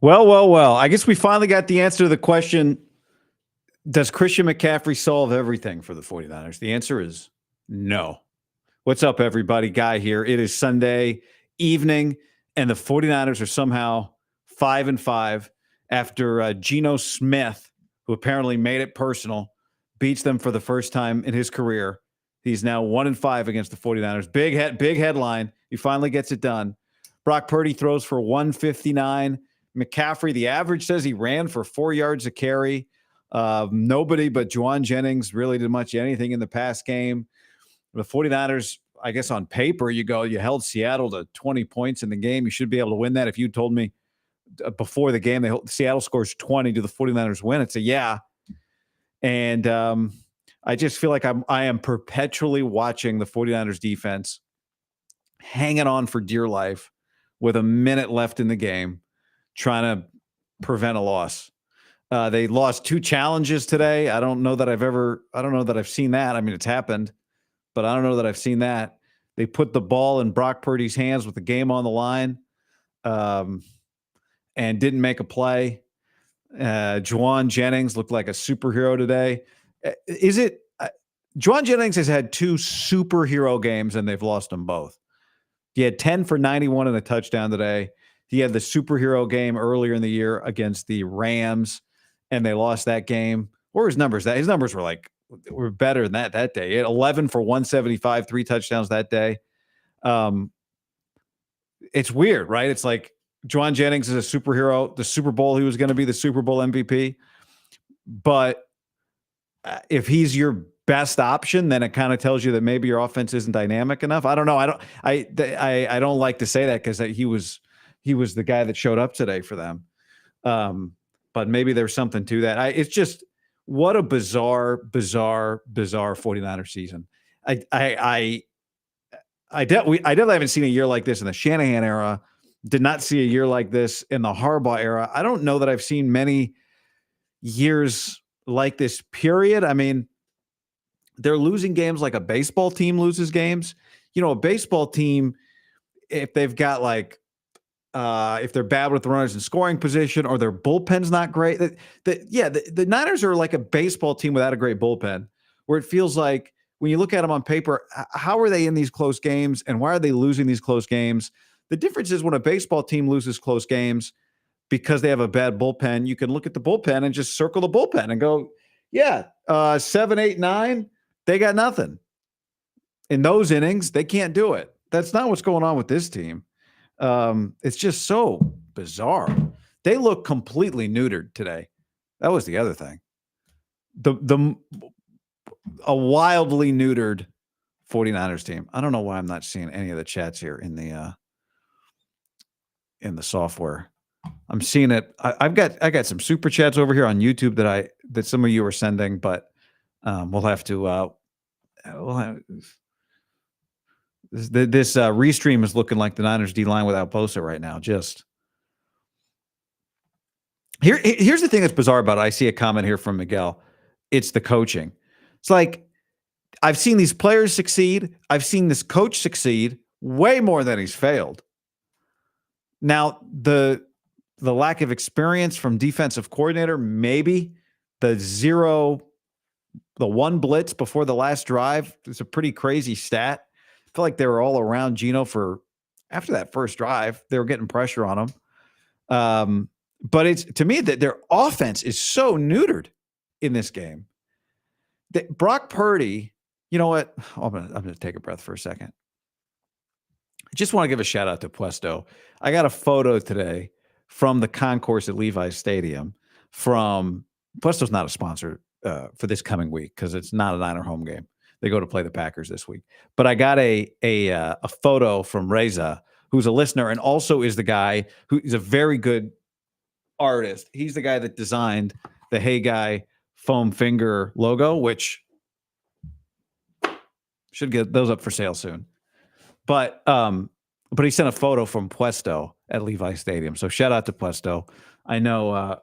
Well. I guess we finally got the answer to the question, does Christian McCaffrey solve everything for the 49ers? The answer is no. What's up, everybody? Guy here. It is Sunday evening, and the 49ers are somehow 5-5 after Geno Smith, who apparently made it personal, beats them for the first time in his career. He's now 1-5 against the 49ers. Big headline. He finally gets it done. Brock Purdy throws for 159. McCaffrey, the average says he ran for 4 yards a carry. Nobody but Juwan Jennings really did much anything in the pass game. The 49ers, I guess on paper, you held Seattle to 20 points in the game. You should be able to win that. If you told me before the game, Seattle scores 20, do the 49ers win? It's a yeah. And I just feel like I am perpetually watching the 49ers defense hanging on for dear life with a minute left in the game, trying to prevent a loss. They lost 2 challenges today. I don't know that I've seen that. I mean, it's happened, but I don't know that I've seen that. They put the ball in Brock Purdy's hands with the game on the line, and didn't make a play. Juwan Jennings looked like a superhero today. Juwan Jennings has had 2 superhero games, and they've lost them both. He had 10 for 91 and a touchdown today. He had the superhero game earlier in the year against the Rams, and they lost that game. What were his numbers? His numbers were better than that day. He had 11 for 175, 3 touchdowns that day. It's weird, right? It's like Juwan Jennings is a superhero. The Super Bowl, he was going to be the Super Bowl MVP. But if he's your best option, then it kind of tells you that maybe your offense isn't dynamic enough. I don't know. I don't like to say that because he was the guy that showed up today for them. But maybe there's something to that. It's just what a bizarre 49er season. I definitely haven't seen a year like this in the Shanahan era. Did not see a year like this in the Harbaugh era. I don't know that I've seen many years like this, period. I mean, they're losing games like a baseball team loses games. You know, a baseball team, if they've got if they're bad with the runners in scoring position or their bullpen's not great, the Niners are like a baseball team without a great bullpen, where it feels like when you look at them on paper, how are they in these close games and why are they losing these close games? The difference is when a baseball team loses close games because they have a bad bullpen, you can look at the bullpen and just circle the bullpen and go, 7, 8, 9, they got nothing. In those innings, they can't do it. That's not what's going on with this team. It's just so bizarre. They look completely neutered today. That was the other thing. A wildly neutered 49ers team. I don't know why I'm not seeing any of the chats here in the software. I'm seeing it. I got some super chats over here on YouTube that some of you are sending, but we'll have to this restream is looking like the Niners D line without Bosa right now. Just here's the thing that's bizarre about it. I see a comment here from Miguel. It's the coaching. It's like I've seen these players succeed. I've seen this coach succeed way more than he's failed. Now, the lack of experience from defensive coordinator, maybe the 1 blitz before the last drive is a pretty crazy stat. I feel like they were all around Geno after that first drive. They were getting pressure on him. But it's to me that their offense is so neutered in this game. That Brock Purdy, you know what? I'm gonna take a breath for a second. I just want to give a shout out to Puesto. I got a photo today from the concourse at Levi's Stadium. Puesto's not a sponsor for this coming week because it's not a Niner home game. They go to play the Packers this week. But I got a photo from Reza, who's a listener and also is the guy who is a very good artist. He's the guy that designed the Hey Guy foam finger logo, which should get those up for sale soon. But he sent a photo from Puesto at Levi Stadium. So shout out to Puesto. I know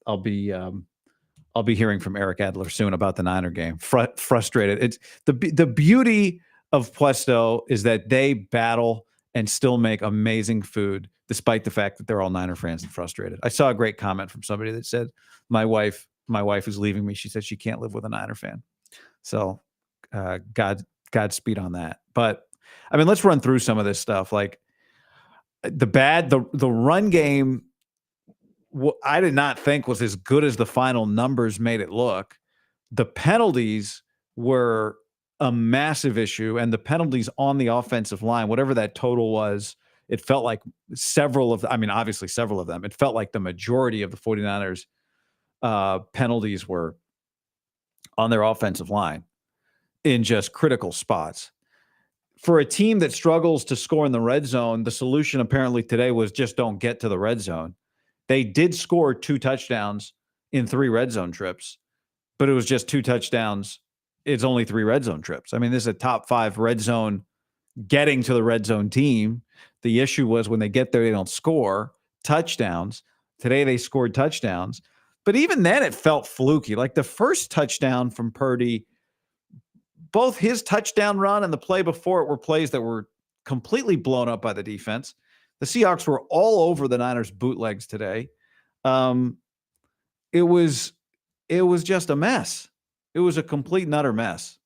I'll be hearing from Eric Adler soon about the Niner game. Frustrated. It's the beauty of Puesto is that they battle and still make amazing food, despite the fact that they're all Niner fans and frustrated. I saw a great comment from somebody that said, my wife is leaving me. She said she can't live with a Niner fan. So Godspeed on that. But I mean, let's run through some of this stuff. Like the run game, I did not think was as good as the final numbers made it look. The penalties were a massive issue, and the penalties on the offensive line, whatever that total was, it felt like obviously several of them. It felt like the majority of the 49ers penalties were on their offensive line in just critical spots. For a team that struggles to score in the red zone, the solution apparently today was just don't get to the red zone. They did score 2 touchdowns in 3 red zone trips, but it was just 2 touchdowns. It's only 3 red zone trips. I mean, this is a top 5 red zone getting to the red zone team. The issue was when they get there, they don't score touchdowns. Today they scored touchdowns, but even then it felt fluky. Like the first touchdown from Purdy, both his touchdown run and the play before it were plays that were completely blown up by the defense. The Seahawks were all over the Niners' bootlegs today. It was just a mess. It was a complete and utter mess.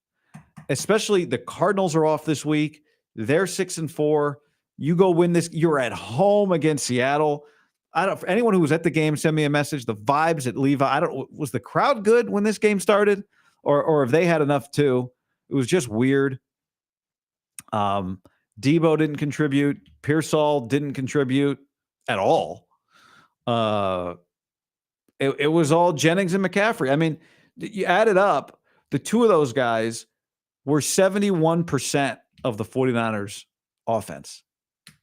Especially the Cardinals are off this week. They're 6-4. You go win this. You're at home against Seattle. For anyone who was at the game, send me a message. The vibes at Levi. Was the crowd good when this game started, or if they had enough too? It was just weird. Debo didn't contribute. Pearsall didn't contribute at all. It was all Jennings and McCaffrey. I mean, you add it up, the two of those guys were 71% of the 49ers offense.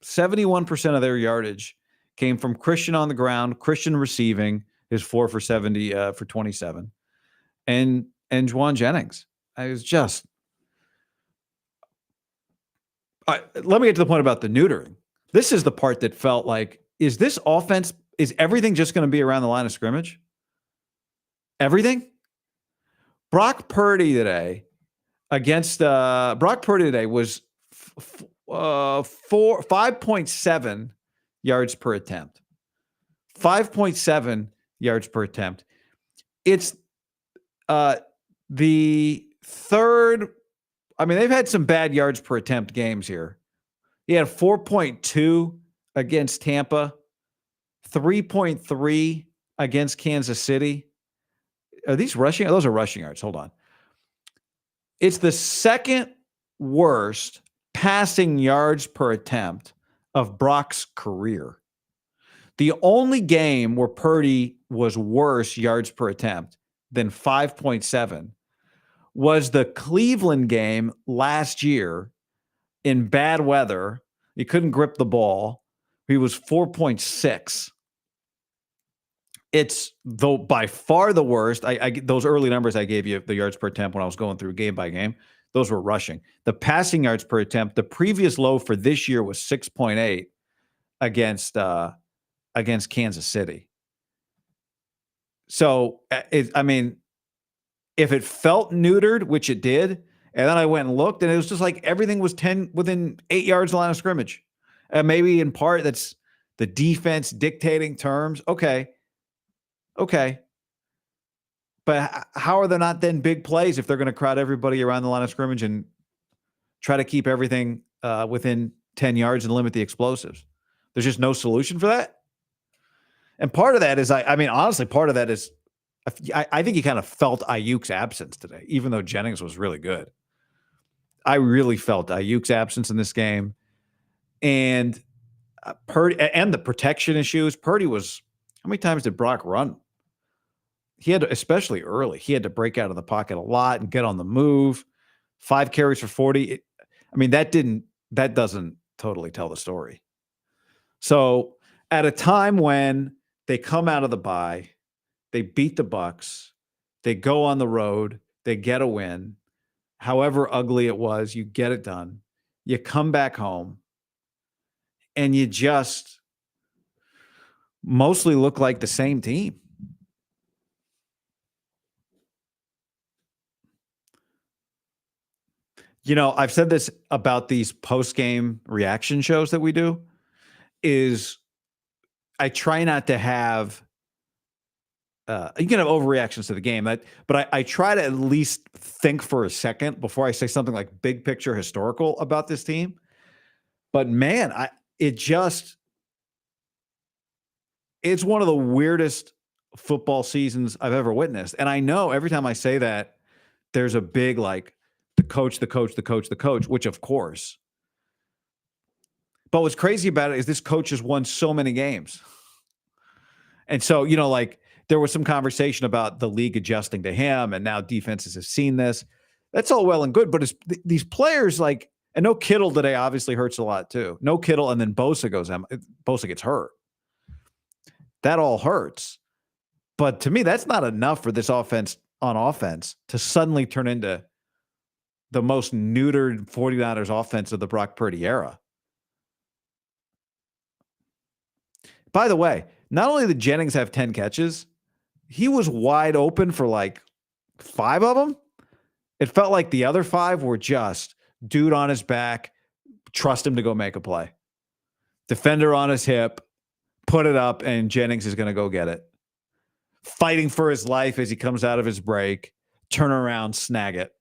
71% of their yardage came from Christian on the ground, Christian receiving, his 4 for 70 for 27, and Juwan Jennings. I was just. Let me get to the point about the neutering. This is the part that felt like, is this offense, is everything just going to be around the line of scrimmage? Everything? Brock Purdy today was 5.7 yards per attempt. 5.7 yards per attempt. It's the third. I mean, they've had some bad yards per attempt games here. He had 4.2 against Tampa, 3.3 against Kansas City. Are these rushing? Those are rushing yards. Hold on. It's the second worst passing yards per attempt of Brock's career. The only game where Purdy was worse yards per attempt than 5.7 was the Cleveland game last year in bad weather. He couldn't grip the ball. He was 4.6. It's though by far the worst. I those early numbers I gave you, the yards per attempt when I was going through game by game, those were rushing. The passing yards per attempt, the previous low for this year was 6.8 against Kansas City. So, if it felt neutered, which it did, and then I went and looked, and it was just like everything was within 8 yards of the line of scrimmage. And maybe in part that's the defense dictating terms. Okay. But how are there not then big plays if they're going to crowd everybody around the line of scrimmage and try to keep everything within 10 yards and limit the explosives? There's just no solution for that. And part of that is, honestly, part of that is, I think he kind of felt Ayuk's absence today, even though Jennings was really good. I really felt Ayuk's absence in this game. And Purdy and the protection issues. Purdy was, how many times did Brock run? He had to, especially early, he had to break out of the pocket a lot and get on the move. 5 carries for 40. That doesn't totally tell the story. So at a time when they come out of the bye, they beat the Bucs, they go on the road, they get a win. However ugly it was, you get it done. You come back home, and you just mostly look like the same team. I've said this about these post-game reaction shows that we do, is I try not to have you can have overreactions to the game, but I try to at least think for a second before I say something like big picture historical about this team. But man, it's one of the weirdest football seasons I've ever witnessed. And I know every time I say that, there's a big like the coach, which of course. But what's crazy about it is this coach has won so many games. And so, like there was some conversation about the league adjusting to him, and now defenses have seen this. That's all well and good, but these players like, and no Kittle today obviously hurts a lot too. No Kittle, and then Bosa gets hurt. That all hurts. But to me, that's not enough for this offense to suddenly turn into the most neutered 49ers offense of the Brock Purdy era. By the way, not only did Jennings have 10 catches, he was wide open for like 5 of them. It felt like the other 5 were just dude on his back, trust him to go make a play. Defender on his hip, put it up, and Jennings is going to go get it. Fighting for his life as he comes out of his break, turn around, snag it.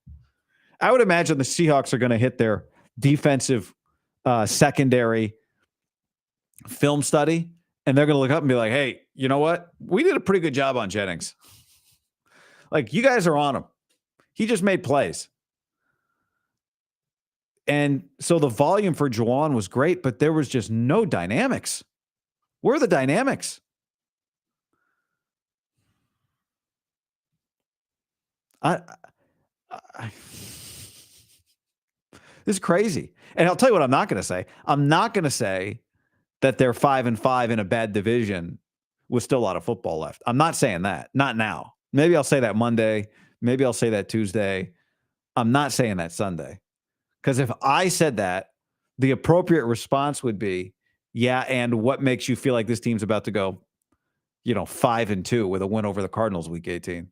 I would imagine the Seahawks are going to hit their defensive secondary film study, and they're going to look up and be like, hey, you know what? We did a pretty good job on Jennings. Like, you guys are on him. He just made plays. And so the volume for Juwan was great, but there was just no dynamics. Where are the dynamics? This is crazy. And I'll tell you what I'm not going to say. I'm not going to say that they're 5-5 in a bad division with still a lot of football left. I'm not saying that. Not now. Maybe I'll say that Monday. Maybe I'll say that Tuesday. I'm not saying that Sunday. Because if I said that, the appropriate response would be, yeah, and what makes you feel like this team's about to go, 5-2 with a win over the Cardinals week 18?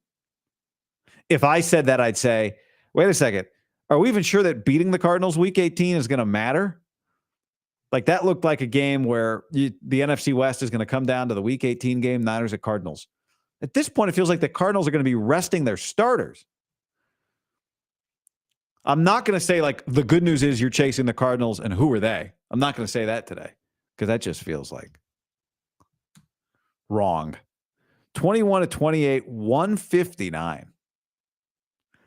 If I said that, I'd say, wait a second. Are we even sure that beating the Cardinals week 18 is going to matter? Like, that looked like a game where the NFC West is going to come down to the week 18 game, Niners at Cardinals. At this point, it feels like the Cardinals are going to be resting their starters. I'm not going to say, like, the good news is you're chasing the Cardinals and who are they? I'm not going to say that today because that just feels like wrong. 21-28, 159.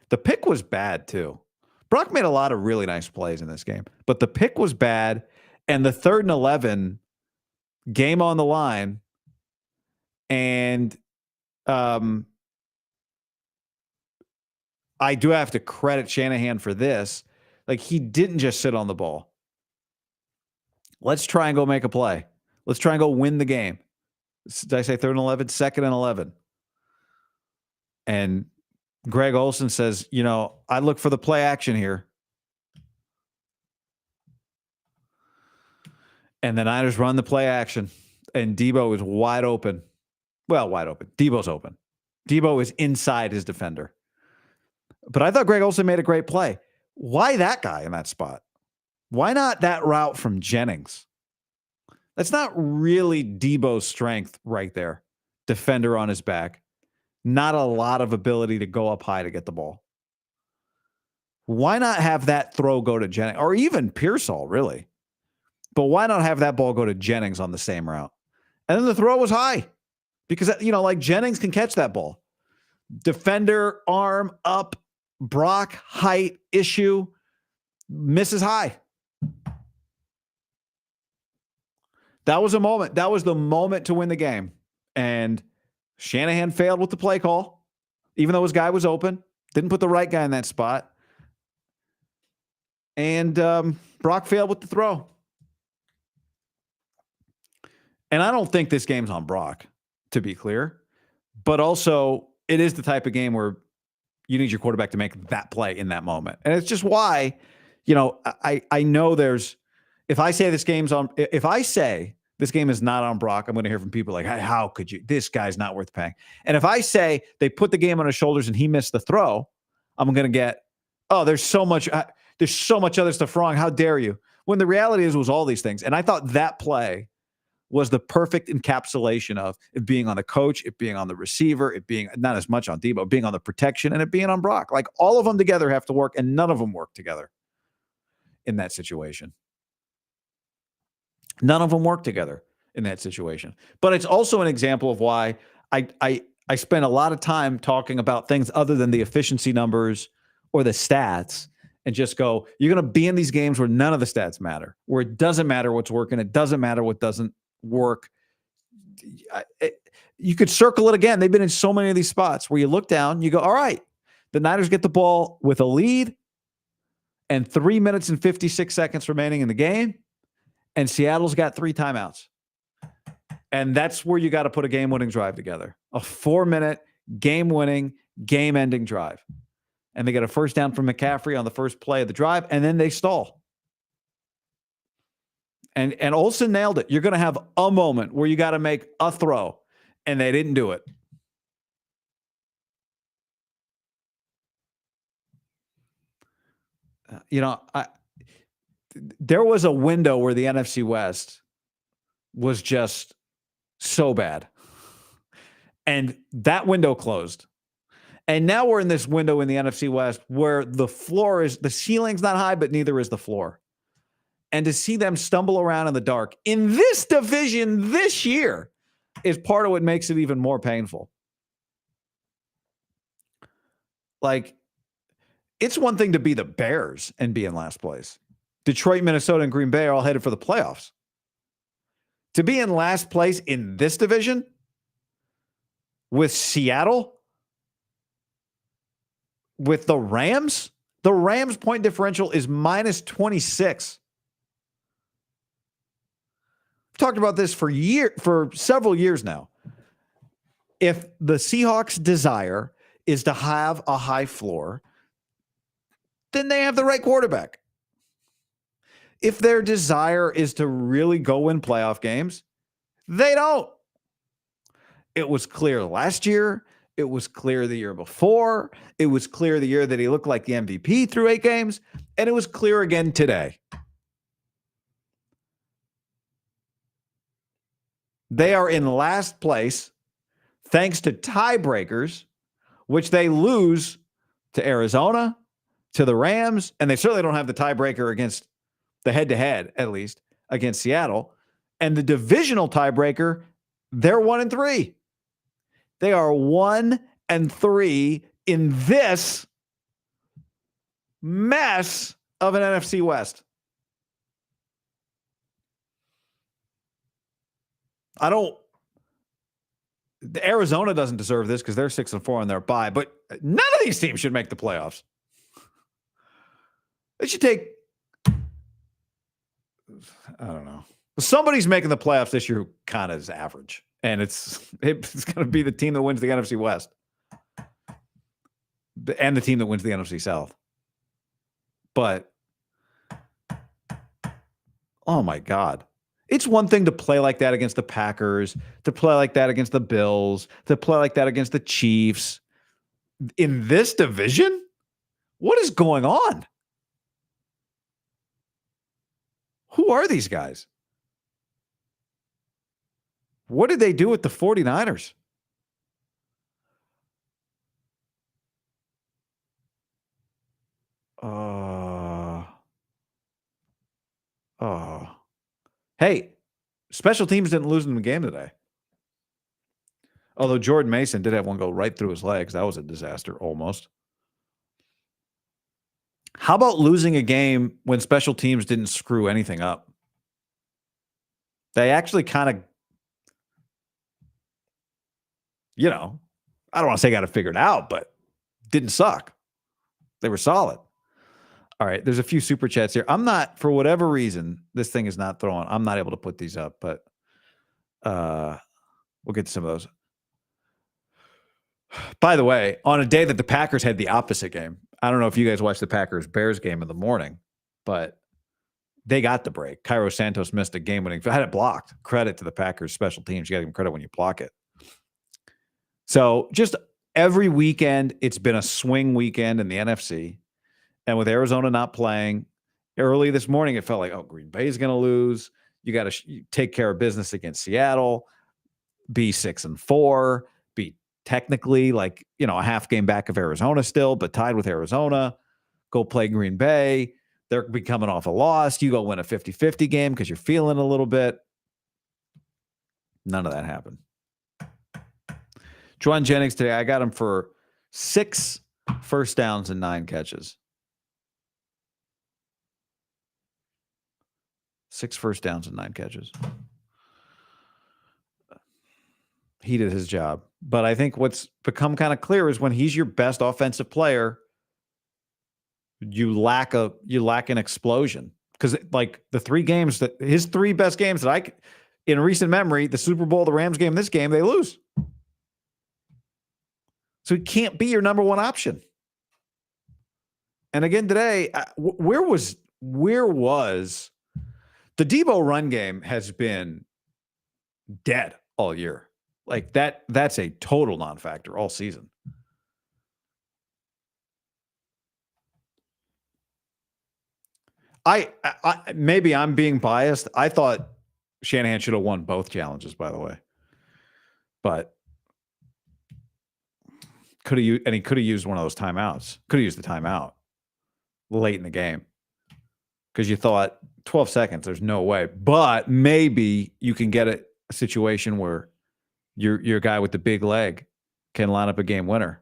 The pick was bad, too. Brock made a lot of really nice plays in this game, but the pick was bad, and the 3rd and 11 game on the line, and I do have to credit Shanahan for this. Like, he didn't just sit on the ball. Let's try and go make a play. Let's try and go win the game. Did I say 3rd and 11? 2nd and 11. And Greg Olsen says, I look for the play action here. And the Niners run the play action. And Debo is wide open. Well, wide open. Debo's open. Debo is inside his defender. But I thought Greg Olsen made a great play. Why that guy in that spot? Why not that route from Jennings? That's not really Debo's strength right there. Defender on his back. Not a lot of ability to go up high to get the ball. Why not have that throw go to Jennings? Or even Pearsall, really. But why not have that ball go to Jennings on the same route? And then the throw was high. Because, like Jennings can catch that ball. Defender, arm, up, Brock, height, issue, misses high. That was a moment. That was the moment to win the game. And Shanahan failed with the play call, even though his guy was open. Didn't put the right guy in that spot. And Brock failed with the throw. And I don't think this game's on Brock, to be clear. But also, it is the type of game where you need your quarterback to make that play in that moment. And it's just why, I know if I say this game is not on Brock, I'm going to hear from people like, hey, how could you? This guy's not worth paying. And if I say they put the game on his shoulders and he missed the throw, I'm going to get, there's so much. There's so much other stuff wrong. How dare you? When the reality is, it was all these things. And I thought that play was the perfect encapsulation of it being on the coach, it being on the receiver, it being not as much on Debo, being on the protection, and it being on Brock. Like all of them together have to work, and none of them work together in that situation. None of them work together in that situation. But it's also an example of why I spend a lot of time talking about things other than the efficiency numbers or the stats, and just go, you're going to be in these games where none of the stats matter, where it doesn't matter what's working, it doesn't matter what doesn't work. You could circle it again. They've been in so many of these spots where you look down, you go, all right, the Niners get the ball with a lead and 3 minutes and 56 seconds remaining in the game, and Seattle's got 3 timeouts. And that's where you got to put a game-winning drive together. A 4-minute, game-winning, game-ending drive. And they get a first down from McCaffrey on the first play of the drive, and then they stall. And Olsen nailed it. You're going to have a moment where you got to make a throw, and they didn't do it. There was a window where the NFC West was just so bad. And that window closed. And now we're in this window in the NFC West where the ceiling's not high, but neither is the floor. And to see them stumble around in the dark in this division this year is part of what makes it even more painful. Like, it's one thing to be the Bears and be in last place. Detroit, Minnesota, and Green Bay are all headed for the playoffs. To be in last place in this division with Seattle, with the Rams point differential is minus 26. I've talked about this for several years now. If the Seahawks' desire is to have a high floor, then they have the right quarterback. If their desire is to really go win playoff games, they don't. It was clear last year. It was clear the year before. It was clear the year that he looked like the MVP through 8 games. And it was clear again today. They are in last place thanks to tiebreakers, which they lose to Arizona, to the Rams, and they certainly don't have the tiebreaker against the head-to-head, at least, against Seattle. And the divisional tiebreaker, they're 1-3. They are 1-3 in this mess of an NFC West. Arizona doesn't deserve this because they're 6-4 on their bye, but none of these teams should make the playoffs. They should take, I don't know. Somebody's making the playoffs this year who kind of is average. And it's going to be the team that wins the NFC West. And the team that wins the NFC South. But, oh my God. It's one thing to play like that against the Packers, to play like that against the Bills, to play like that against the Chiefs. In this division? What is going on? Who are these guys? What did they do with the 49ers? Hey, special teams didn't lose in the game today. Although Jordan Mason did have one go right through his legs. That was a disaster, almost. How about losing a game when special teams didn't screw anything up? They actually kind of, I don't want to say got it figured out, but didn't suck. They were solid. All right, there's a few super chats here. I'm not, for whatever reason, this thing is not throwing. I'm not able to put these up, but we'll get to some of those. By the way, on a day that the Packers had the opposite game, I don't know if you guys watched the Packers-Bears game in the morning, but they got the break. Cairo Santos missed a game-winning. Had it blocked. Credit to the Packers special teams. You got to give them credit when you block it. So just every weekend, it's been a swing weekend in the NFC. And with Arizona not playing early this morning, it felt like, oh, Green Bay is going to lose. You got to take care of business against Seattle, be 6-4, be technically like, a half game back of Arizona still, but tied with Arizona. Go play Green Bay. They're coming off a loss. You go win a 50-50 game because you're feeling a little bit. None of that happened. Juwan Jennings today, I got him for 6 first downs and 9 catches. 6 first downs and 9 catches. He did his job. But I think what's become kind of clear is when he's your best offensive player, you lack an explosion. Because like the 3 games that his 3 best games that in recent memory, the Super Bowl, the Rams game, this game, they lose. So he can't be your number 1 option. And again today, where was the Debo run game has been dead all year. Like that's a total non-factor all season. I maybe I'm being biased. I thought Shanahan should have won both challenges, by the way. But he could have used one of those timeouts. Could have used the timeout late in the game. Because you thought 12 seconds, there's no way. But maybe you can get a situation where your guy with the big leg can line up a game winner.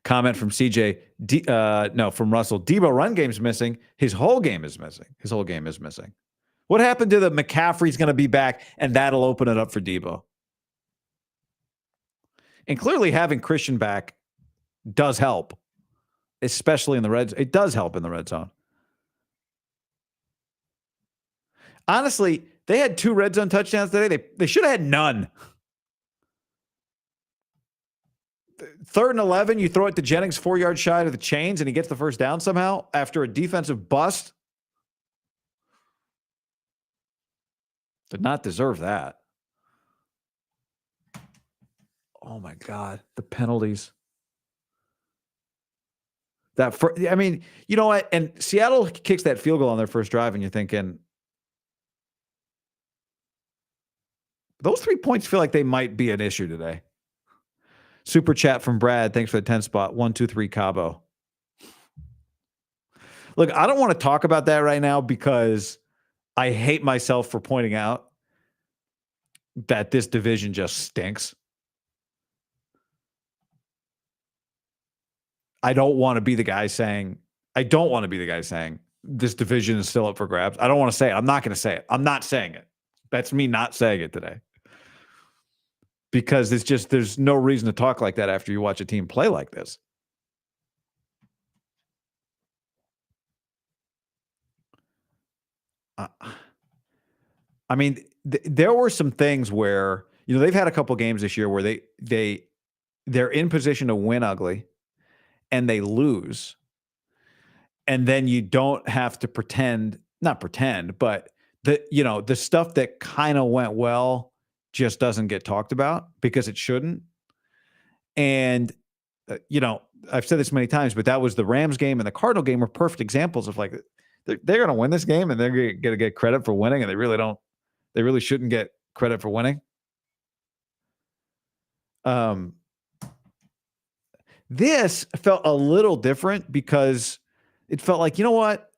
Comment from CJ. From Russell. Debo run game's missing. His whole game is missing. What happened to the McCaffrey's going to be back, and that'll open it up for Debo? And clearly having Christian back does help, especially in the red zone. It does help in the red zone. Honestly, they had 2 red zone touchdowns today. They should have had none. 3rd and 11, you throw it to Jennings 4 yards shy of the chains, and he gets the first down somehow after a defensive bust. Did not deserve that. Oh my God, the penalties. You know what? And Seattle kicks that field goal on their first drive, and you're thinking, those 3 points feel like they might be an issue today. Super chat from Brad. Thanks for the 10 spot. 1, 2, 3 Cabo. Look, I don't want to talk about that right now because I hate myself for pointing out that this division just stinks. I don't want to be the guy saying this division is still up for grabs. I don't want to say it. I'm not going to say it. I'm not saying it. That's me not saying it today. Because there's no reason to talk like that after you watch a team play like this. There were some things where, they've had a couple games this year where they're in position to win ugly and they lose. And then you don't have to not pretend, but the stuff that kind of went well just doesn't get talked about because it shouldn't. And, I've said this many times, but that was the Rams game and the Cardinal game were perfect examples of like, they're going to win this game and they're going to get credit for winning. And they really shouldn't get credit for winning. This felt a little different because it felt like, you know what?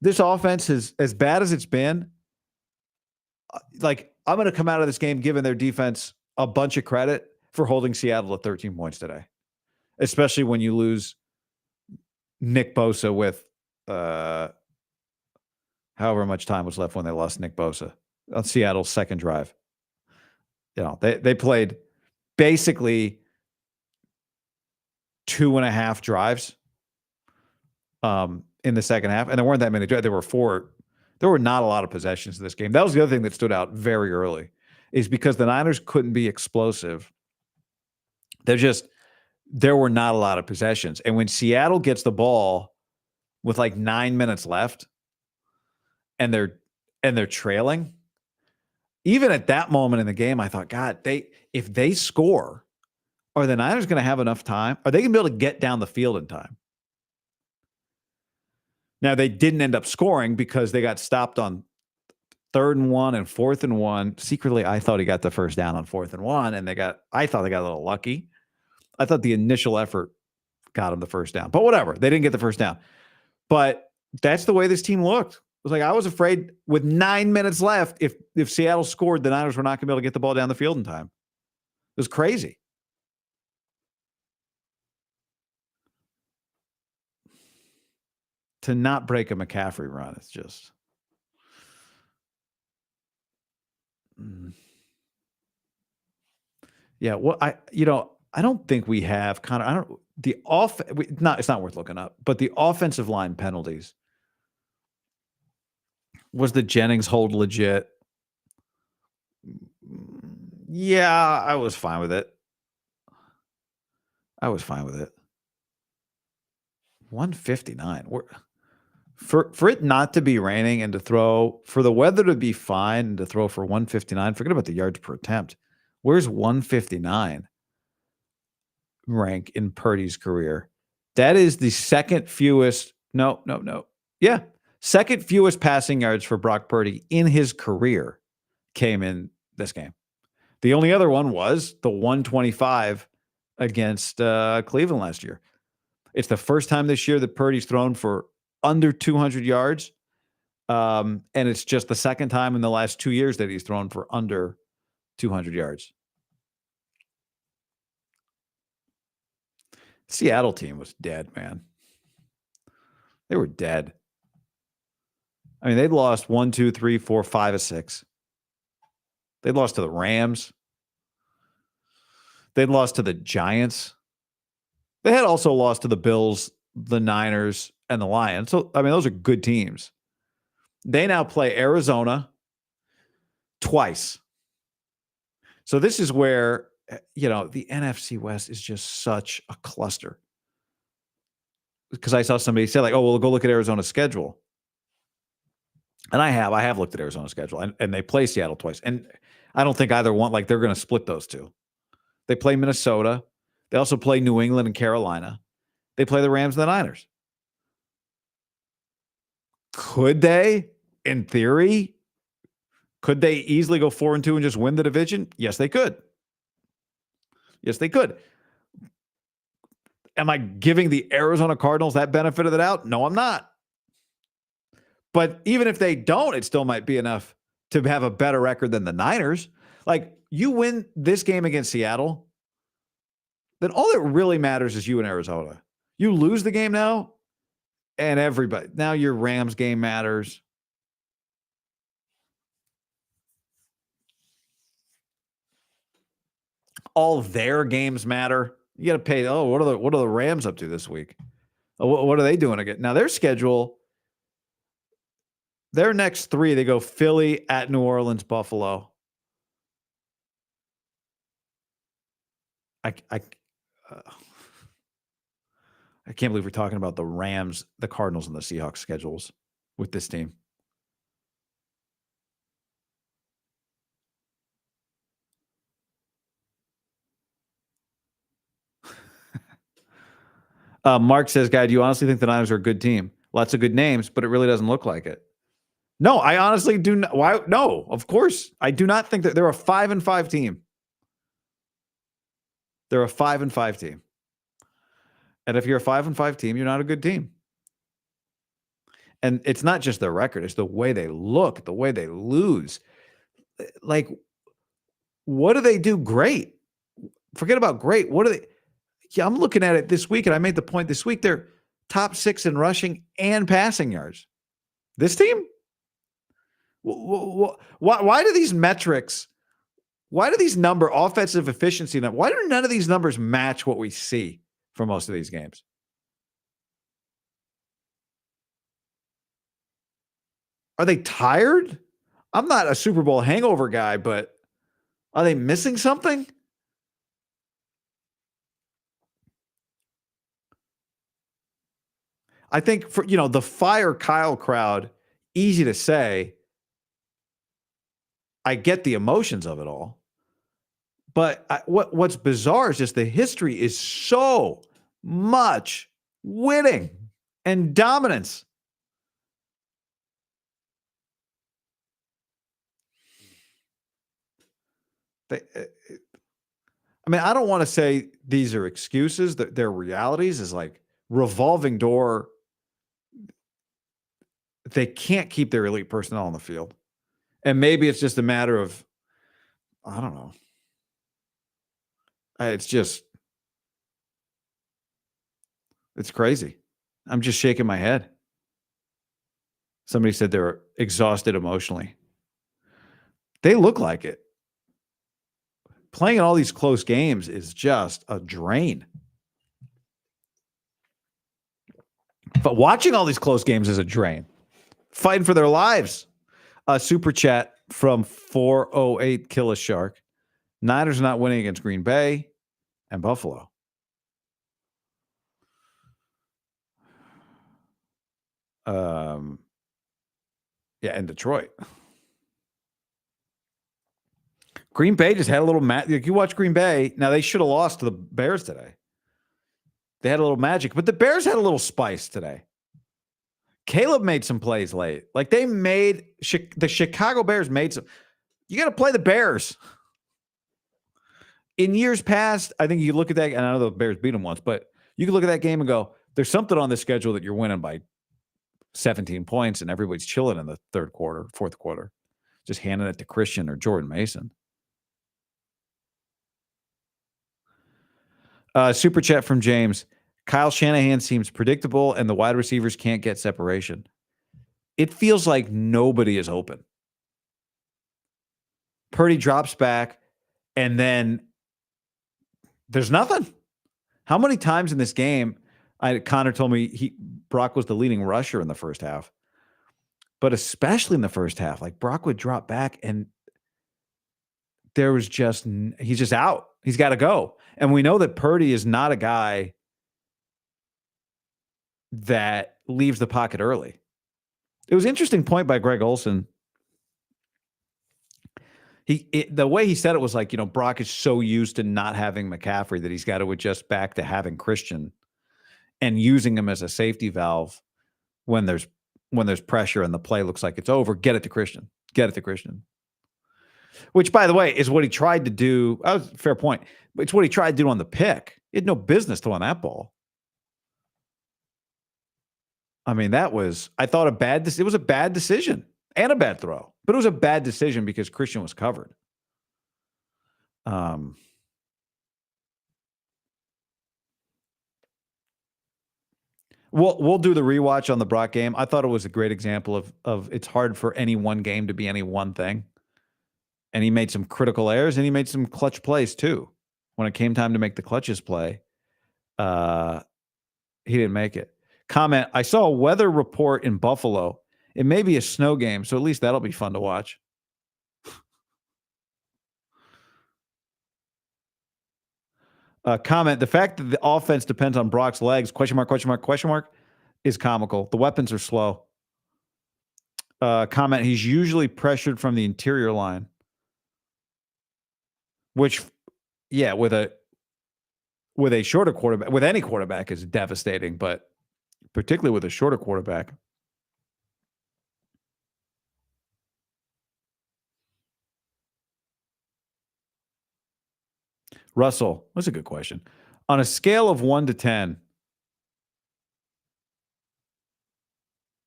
This offense is as bad as it's been. Like, I'm going to come out of this game giving their defense a bunch of credit for holding Seattle to 13 points today, especially when you lose Nick Bosa with however much time was left when they lost Nick Bosa on Seattle's second drive. They played basically 2.5 drives in the second half, and there weren't that many drives. There were 4. There were not a lot of possessions in this game. That was the other thing that stood out very early, is because the Niners couldn't be explosive. There were not a lot of possessions. And when Seattle gets the ball with like 9 minutes left and they're trailing, even at that moment in the game, I thought, God, if they score, Are the Niners going to have enough time? Are they going to be able to get down the field in time? Now, they didn't end up scoring because they got stopped on 3rd and 1 and 4th and 1. Secretly, I thought he got the first down on 4th and 1, and I thought they got a little lucky. I thought the initial effort got him the first down. But whatever. They didn't get the first down. But that's the way this team looked. It was like I was afraid with 9 minutes left, if Seattle scored, the Niners were not going to be able to get the ball down the field in time. It was crazy. To not break a McCaffrey run, it's just yeah. Well, I don't think we have kind of it's not worth looking up, but the offensive line penalties. Was the Jennings hold legit? Yeah, I was fine with it. 159. For it not to be raining and to throw, for the weather to be fine and to throw for 159, forget about the yards per attempt. Where's 159 rank in Purdy's career? That is the second fewest. No. Yeah. Second fewest passing yards for Brock Purdy in his career came in this game. The only other one was the 125 against Cleveland last year. It's the first time this year that Purdy's thrown for under 200 yards. And it's just the second time in the last 2 years that he's thrown for under 200 yards. Seattle team was dead, man. They were dead. I mean, they'd lost 1, 2, 3, 4, 5 of 6. They'd lost to the Rams. They'd lost to the Giants. They had also lost to the Bills, the Niners, and the Lions. So, I mean, those are good teams. They now play Arizona twice. So this is where, the NFC West is just such a cluster. Because I saw somebody say, like, oh, well, go look at Arizona's schedule. And I have looked at Arizona's schedule, and they play Seattle twice. And I don't think either one, like, they're going to split those two. They play Minnesota. They also play New England and Carolina. They play the Rams and the Niners. Could they, in theory, could they easily go 4-2 and just win the division? Yes, they could. Am I giving the Arizona Cardinals that benefit of the doubt? No, I'm not. But even if they don't, it still might be enough to have a better record than the Niners. Like, you win this game against Seattle, then all that really matters is you and Arizona. You lose the game now, and now your Rams game matters. All their games matter. You got to pay. Oh, what are the Rams up to this week? What are they doing again? Now, their schedule, their next 3, they go Philly, at New Orleans, Buffalo. I can't believe we're talking about the Rams, the Cardinals, and the Seahawks schedules with this team. Mark says, "Guy, do you honestly think the Niners are a good team? Lots of good names, but it really doesn't look like it." No, I honestly do not. Why? No, of course. I do not think that they're a 5-5 team. They're a 5-5 team. And if you're a 5-5 team, you're not a good team. And it's not just their record, it's the way they look, the way they lose. Like, what do they do great? Forget about great. What do they? Yeah, I'm looking at it this week, and I made the point this week. They're top 6 in rushing and passing yards. This team? Why do these metrics, why do these offensive efficiency, why do none of these numbers match what we see for most of these games? Are they tired? I'm not a Super Bowl hangover guy, but are they missing something? I think for, the fire Kyle crowd, easy to say. I get the emotions of it all. But what's bizarre is just the history is so much winning and dominance. I mean, I don't want to say these are excuses. They're realities. Is like revolving door. They can't keep their elite personnel on the field. And maybe it's just a matter of, I don't know. It's crazy. I'm just shaking my head. Somebody said they're exhausted emotionally. They look like it. Playing in all these close games is just a drain. But watching all these close games is a drain. Fighting for their lives. Super chat from 408 Kill a Shark. Niners not winning against Green Bay and Buffalo. Yeah, and Detroit. Green Bay just had a little magic. You watch Green Bay. Now, they should have lost to the Bears today. They had a little magic, but the Bears had a little spice today. Caleb made some plays late. Like they made the Chicago Bears made some. You got to play the Bears. In years past, I think you look at that, and I know the Bears beat them once, but you can look at that game and go, there's something on the schedule that you're winning by 17 points, and everybody's chilling in the third quarter, fourth quarter, just handing it to Christian or Jordan Mason. Super chat from James. Kyle Shanahan seems predictable, and the wide receivers can't get separation. It feels like nobody is open. Purdy drops back, and then there's nothing. How many times in this game, Connor told me Brock was the leading rusher in the first half, but especially in the first half, like Brock would drop back, and there was he's just out. He's got to go. And we know that Purdy is not a guy that leaves the pocket early. It was an interesting point by Greg Olson. The way he said it was like, Brock is so used to not having McCaffrey that he's got to adjust back to having Christian and using him as a safety valve when there's pressure and the play looks like it's over. Get it to Christian. Which, by the way, is what he tried to do. That was a fair point. But it's what he tried to do on the pick. He had no business throwing that ball. I mean, I thought it was a bad decision and a bad throw. But it was a bad decision because Christian was covered. We'll do the rewatch on the Brock game. I thought it was a great example of it's hard for any one game to be any one thing. And he made some critical errors, and he made some clutch plays too. When it came time to make the clutches play, he didn't make it. Comment, I saw a weather report in Buffalo. It may be a snow game, so at least that'll be fun to watch. Comment, the fact that the offense depends on Brock's legs, question mark, is comical. The weapons are slow. Comment, he's usually pressured from the interior line. Which, yeah, with a shorter quarterback, with any quarterback is devastating, but particularly with a shorter quarterback. Russell, that's a good question. On a scale of 1 to 10,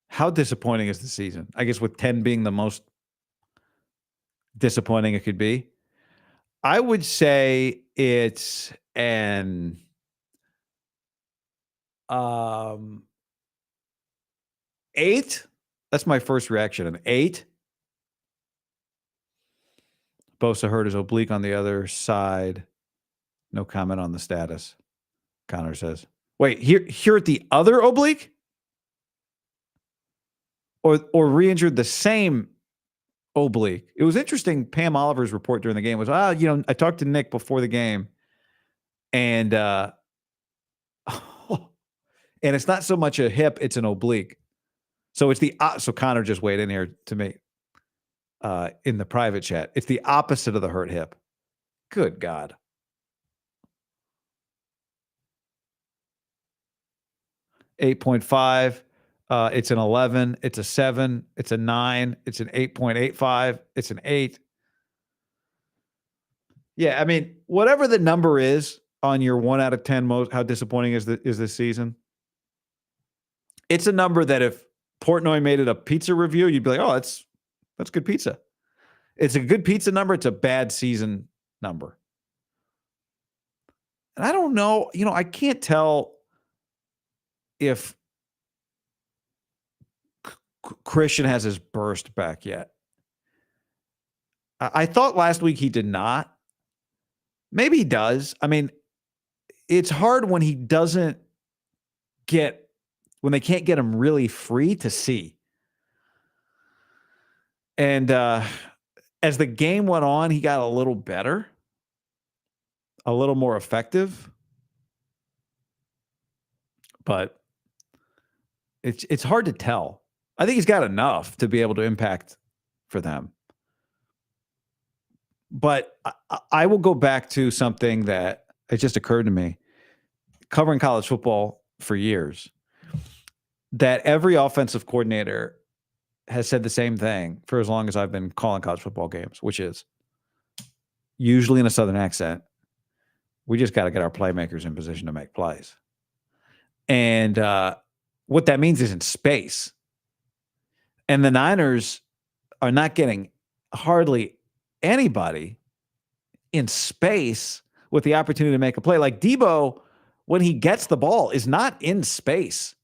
how disappointing is the season? I guess with 10 being the most disappointing it could be. I would say it's an 8. That's my first reaction. An 8. Bosa hurt his oblique on the other side. No comment on the status. Connor says, wait, here at the other oblique? Or re-injured the same oblique. It was interesting. Pam Oliver's report during the game was, I talked to Nick before the game, and and it's not so much a hip, it's an oblique. So it's so Connor just weighed in here to me in the private chat. It's the opposite of the hurt hip. Good God. $8.5. It's an 11. It's a 7. It's a 9. It's an 8.85. It's an 8. Yeah, I mean, whatever the number is on your 1 out of 10 most, how disappointing is this season? It's a number that if Portnoy made it a pizza review, you'd be like, oh, that's good pizza. It's a good pizza number. It's a bad season number. And I don't know, I can't tell if Christian has his burst back yet. I thought last week he did not. Maybe he does. I mean, it's hard when he doesn't when they can't get him really free to see. And as the game went on, he got a little better, a little more effective. But it's hard to tell. I think he's got enough to be able to impact for them. But I will go back to something that it just occurred to me, covering college football for years, that every offensive coordinator has said the same thing for as long as I've been calling college football games, which is usually in a Southern accent, we just got to get our playmakers in position to make plays. And what that means is in space. And the Niners are not getting hardly anybody in space with the opportunity to make a play. Like Debo, when he gets the ball, is not in space.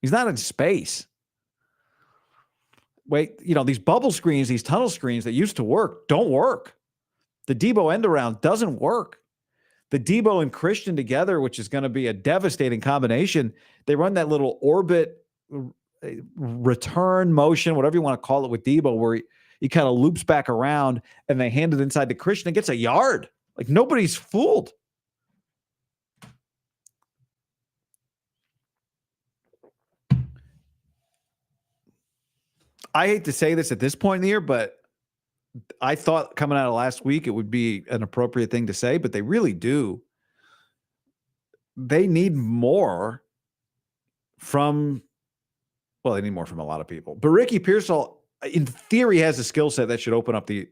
He's not in space. Wait, these bubble screens, these tunnel screens that used to work, don't work. The Debo end around doesn't work. The Debo and Christian together, which is going to be a devastating combination, they run that little orbit return motion, whatever you want to call it, with Debo, where he kind of loops back around and they hand it inside to Christian and gets a yard. Like nobody's fooled. I hate to say this at this point in the year, but I thought coming out of last week it would be an appropriate thing to say, but they really do. They need more from, they need more from a lot of people. But Ricky Pearsall, in theory, has a skill set that should open up the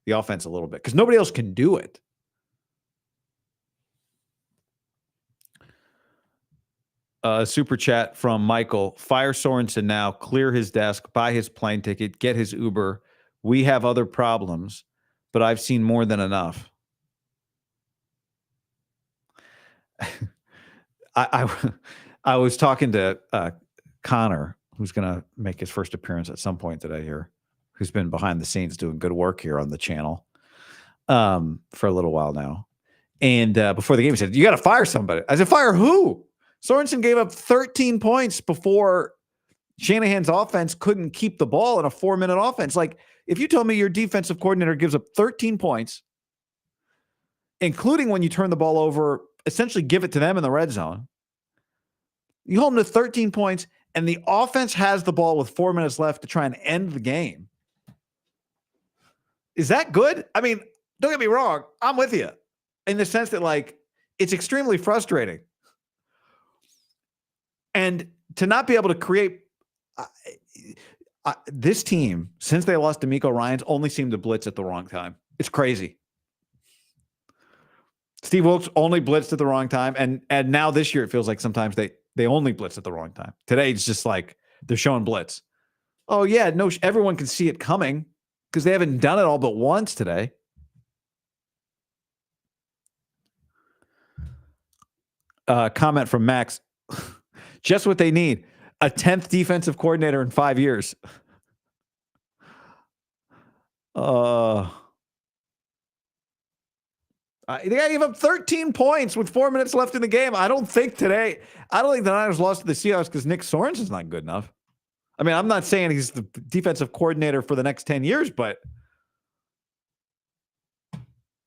offense a little bit because nobody else can do it. Super chat from Michael. Fire Sorensen now. Clear his desk. Buy his plane ticket. Get his Uber. We have other problems, but I've seen more than enough. I was talking to Connor, who's going to make his first appearance at some point today here, who's been behind the scenes doing good work here on the channel for a little while now. And before the game, he said, you got to fire somebody. I said, fire who? Sorensen gave up 13 points before Shanahan's offense couldn't keep the ball in a 4-minute offense. Like, if you told me your defensive coordinator gives up 13 points, including when you turn the ball over, essentially give it to them in the red zone, you hold them to 13 points, and the offense has the ball with 4 minutes left to try and end the game. Is that good? I mean, don't get me wrong. I'm with you in the sense that, like, it's extremely frustrating. And to not be able to create this team, since they lost D'Amico Ryans, only seemed to blitz at the wrong time. It's crazy. Steve Wilkes only blitzed at the wrong time. And now this year, it feels like sometimes they only blitz at the wrong time. Today, it's just like they're showing blitz. Oh, yeah, no, everyone can see it coming because they haven't done it all but once today. Comment from Max. Just what they need. A 10th defensive coordinator in 5 years. They gave up 13 points with 4 minutes left in the game. I don't think the Niners lost to the Seahawks because Nick Sorensen's not good enough. I mean, I'm not saying he's the defensive coordinator for the next 10 years, but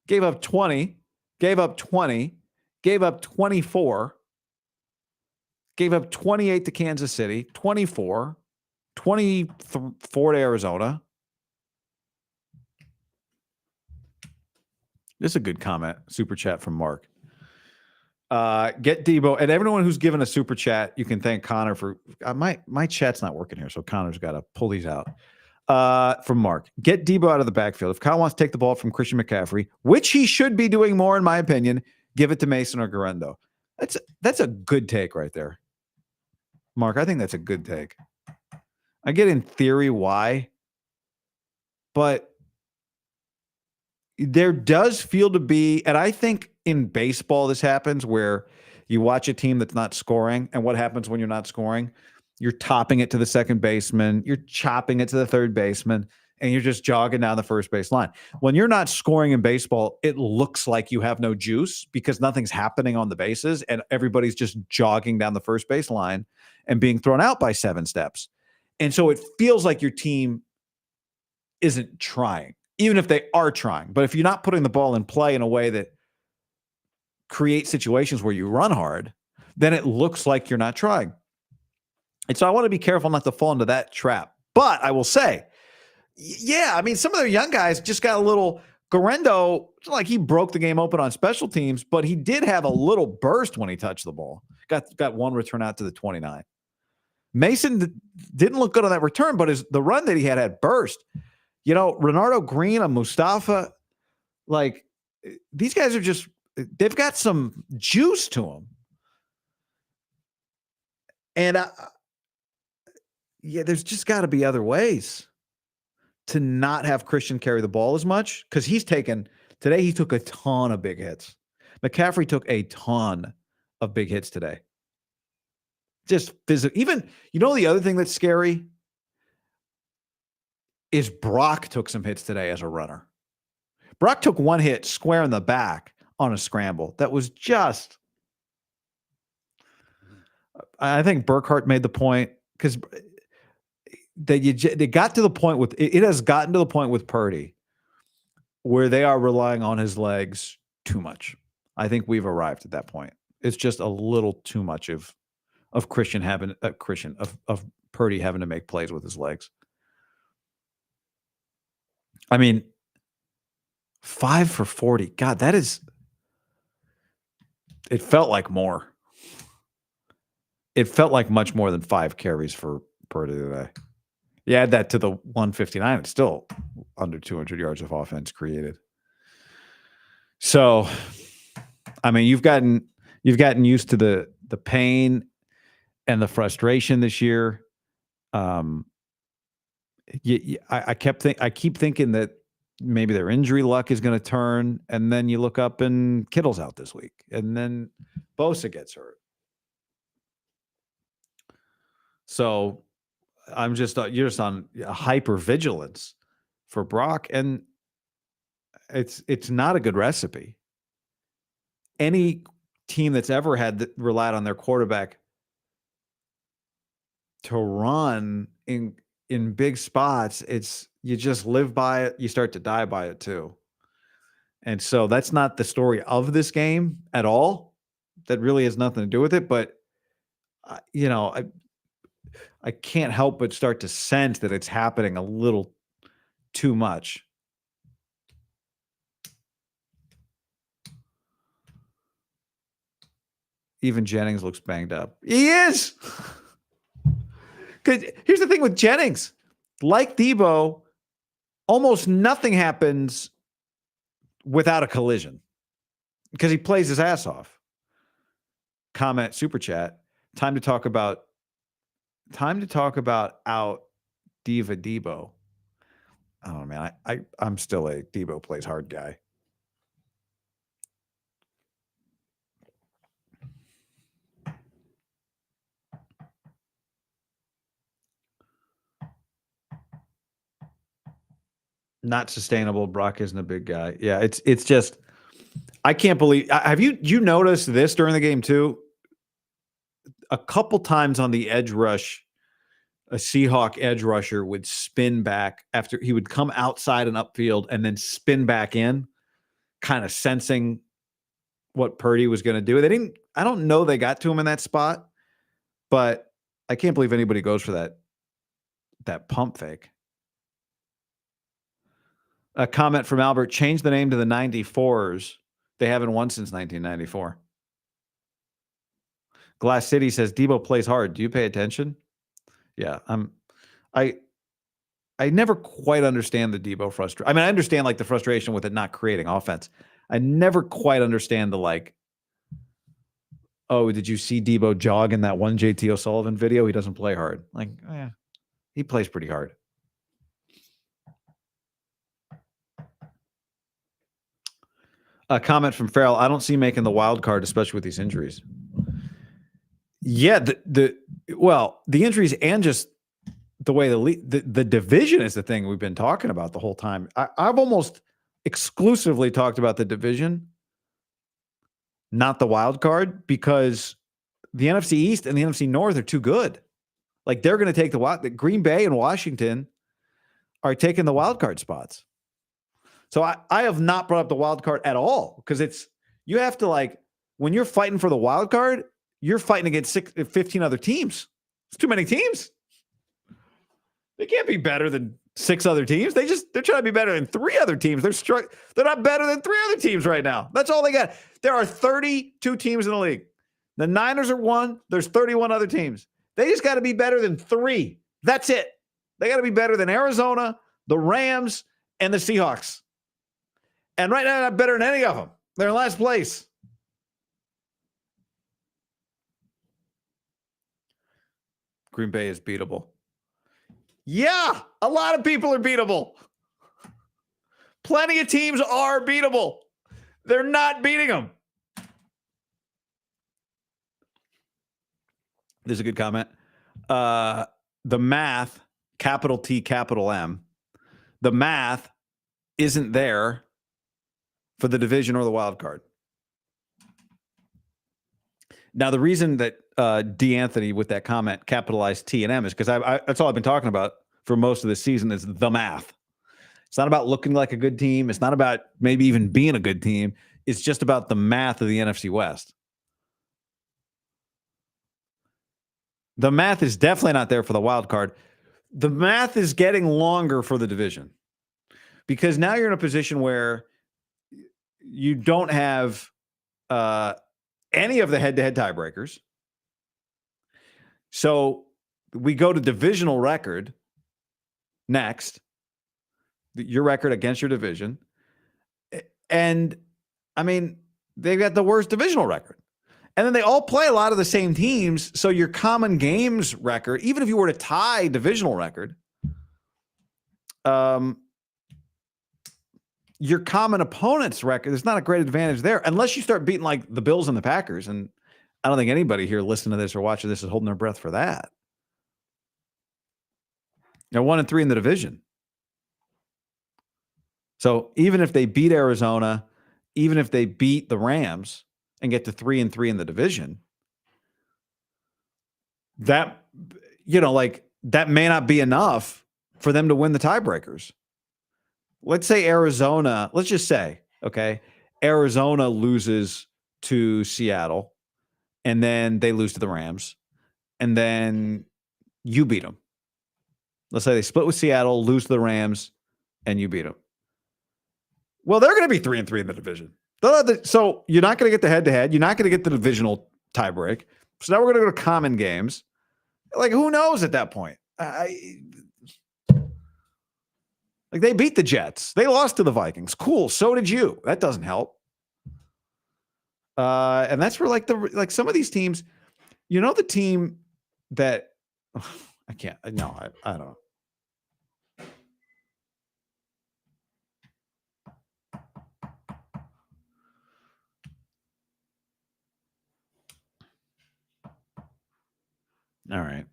gave up 20, gave up 20, gave up 24, gave up 28 to Kansas City, 24, 24 to Arizona. This is a good comment. Super chat from Mark. Get Debo, and everyone who's given a super chat, you can thank Connor for my chat's not working here, so Connor's got to pull these out. From Mark, get Debo out of the backfield. If Kyle wants to take the ball from Christian McCaffrey, which he should be doing more, in my opinion, give it to Mason or Garendo. That's a good take right there, Mark. I think that's a good take. I get in theory why, but there does feel to be, and I think in baseball this happens where you watch a team that's not scoring, and what happens when you're not scoring? You're topping it to the second baseman, you're chopping it to the third baseman, and you're just jogging down the first base line. When you're not scoring in baseball, it looks like you have no juice because nothing's happening on the bases, and everybody's just jogging down the first base line and being thrown out by 7 steps. And so it feels like your team isn't trying, even if they are trying. But if you're not putting the ball in play in a way that creates situations where you run hard, then it looks like you're not trying. And so I want to be careful not to fall into that trap. But I will say, yeah, I mean, some of their young guys just got a little. Garendo, it's not like he broke the game open on special teams, but he did have a little burst when he touched the ball. Got one return out to the 29. Mason didn't look good on that return, but the run that he had burst. You know, Renardo Green and Mustafa, like, these guys are just, they've got some juice to them. And yeah, there's just got to be other ways to not have Christian carry the ball as much, because today he took a ton of big hits. McCaffrey took a ton of big hits today. Just physical. Even, you know, the other thing that's scary is Brock took some hits today as a runner. Brock took one hit square in the back on a scramble. That was just, I think Burkhart made the point, because they got to the point with, it has gotten to the point with Purdy where they are relying on his legs too much. I think we've arrived at that point. It's just a little too much of Christian having of Purdy having to make plays with his legs. I mean, 5 for 40. God, that is, it felt like more. It felt like much more than 5 carries for Purdy today. You add that to the 159, it's still under 200 yards of offense created. So, I mean, you've gotten used to the pain and the frustration this year. I keep thinking that maybe their injury luck is going to turn, and then you look up and Kittle's out this week, and then Bosa gets hurt. So you're just on hyper vigilance for Brock, and it's not a good recipe. Any team that's ever relied on their quarterback to run in big spots, you just live by it, you start to die by it too. And so that's not the story of this game at all. That really has nothing to do with it. But you know, I can't help but start to sense that it's happening a little too much. Even Jennings looks banged up. He is. Because here's the thing with Jennings. Like Debo, almost nothing happens without a collision because he plays his ass off. Comment, super chat. Time to talk about out Diva Debo. I don't know, man. I'm still a Debo plays hard guy. Not sustainable. Brock isn't a big guy. Yeah, it's just, I can't believe. Have you noticed this during the game too? A couple times on the edge rush, a Seahawk edge rusher would spin back after he would come outside and upfield and then spin back in, kind of sensing what Purdy was going to do. I don't know they got to him in that spot, but I can't believe anybody goes for that pump fake. A comment from Albert, change the name to the 94s. They haven't won since 1994. Glass City says, Debo plays hard. Do you pay attention? Yeah, I never quite understand the Debo frustration. I mean, I understand like the frustration with it not creating offense. I never quite understand the like, oh, did you see Debo jog in that one JT O'Sullivan video? He doesn't play hard. Like, he plays pretty hard. A comment from Farrell, I don't see making the wild card, especially with these injuries. Yeah, the injuries and just the way the division is the thing we've been talking about the whole time. I've almost exclusively talked about the division, not the wild card, because the NFC East and the NFC North are too good. Like they're going to take the Green Bay and Washington are taking the wild card spots. So I have not brought up the wild card at all because you have to like when you're fighting for the wild card, you're fighting against 15 other teams. It's too many teams. They can't be better than 6 other teams. They're trying to be better than 3 other teams. They're not better than 3 other teams right now. That's all they got. There are 32 teams in the league. The Niners are 1. There's 31 other teams. They just got to be better than 3. That's it. They got to be better than Arizona, the Rams, and the Seahawks. And right now, they're not better than any of them. They're in last place. Green Bay is beatable. Yeah, a lot of people are beatable. Plenty of teams are beatable. They're not beating them. This is a good comment. The math, capital T, capital M, the math isn't there for the division or the wild card. Now, the reason that D. Anthony with that comment capitalized T and M is because that's all I've been talking about for most of the season is the math. It's not about looking like a good team. It's not about maybe even being a good team. It's just about the math of the NFC West. The math is definitely not there for the wild card. The math is getting longer for the division because now you're in a position where you don't have any of the head-to-head tiebreakers. So we go to divisional record next, your record against your division. And, I mean, they've got the worst divisional record. And then they all play a lot of the same teams. So your common games record, even if you were to tie divisional record, your common opponent's record, there's not a great advantage there unless you start beating like the Bills and the Packers. And I don't think anybody here listening to this or watching this is holding their breath for that. They're 1-3 in the division. So even if they beat Arizona, even if they beat the Rams and get to 3-3 in the division, that, that may not be enough for them to win the tiebreakers. Let's say Arizona, let's just say, okay, Arizona loses to Seattle and then they lose to the Rams and then you beat them. Let's say they split with Seattle, lose to the Rams, and you beat them. Well, they're going to be 3-3 in the division. So you're not going to get the head-to-head. You're not going to get the divisional tiebreak. So now we're going to go to common games. Like, who knows at that point? Like, they beat the Jets. They lost to the Vikings. Cool. So did you. That doesn't help. And that's where, like some of these teams, the team that I can't. No, I don't know. All right.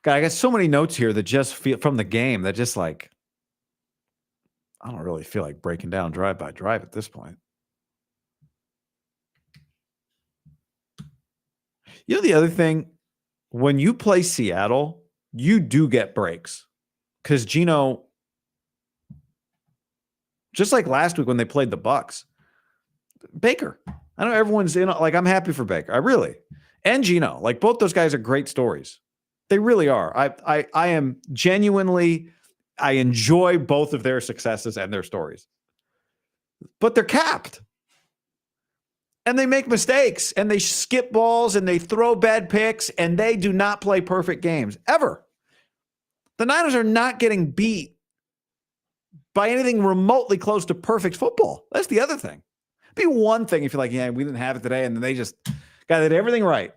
God, I got so many notes here that just feel from the game that just like, I don't really feel like breaking down drive by drive at this point. The other thing, when you play Seattle, you do get breaks because Geno, just like last week when they played the Bucs, Baker. I know everyone's in, like, I'm happy for Baker. I really, and Geno, like both those guys are great stories. They really are. I am genuinely, I enjoy both of their successes and their stories. But they're capped. And they make mistakes and they skip balls and they throw bad picks and they do not play perfect games ever. The Niners are not getting beat by anything remotely close to perfect football. That's the other thing. It'd be one thing if you're like, yeah, we didn't have it today, and then they just got everything right.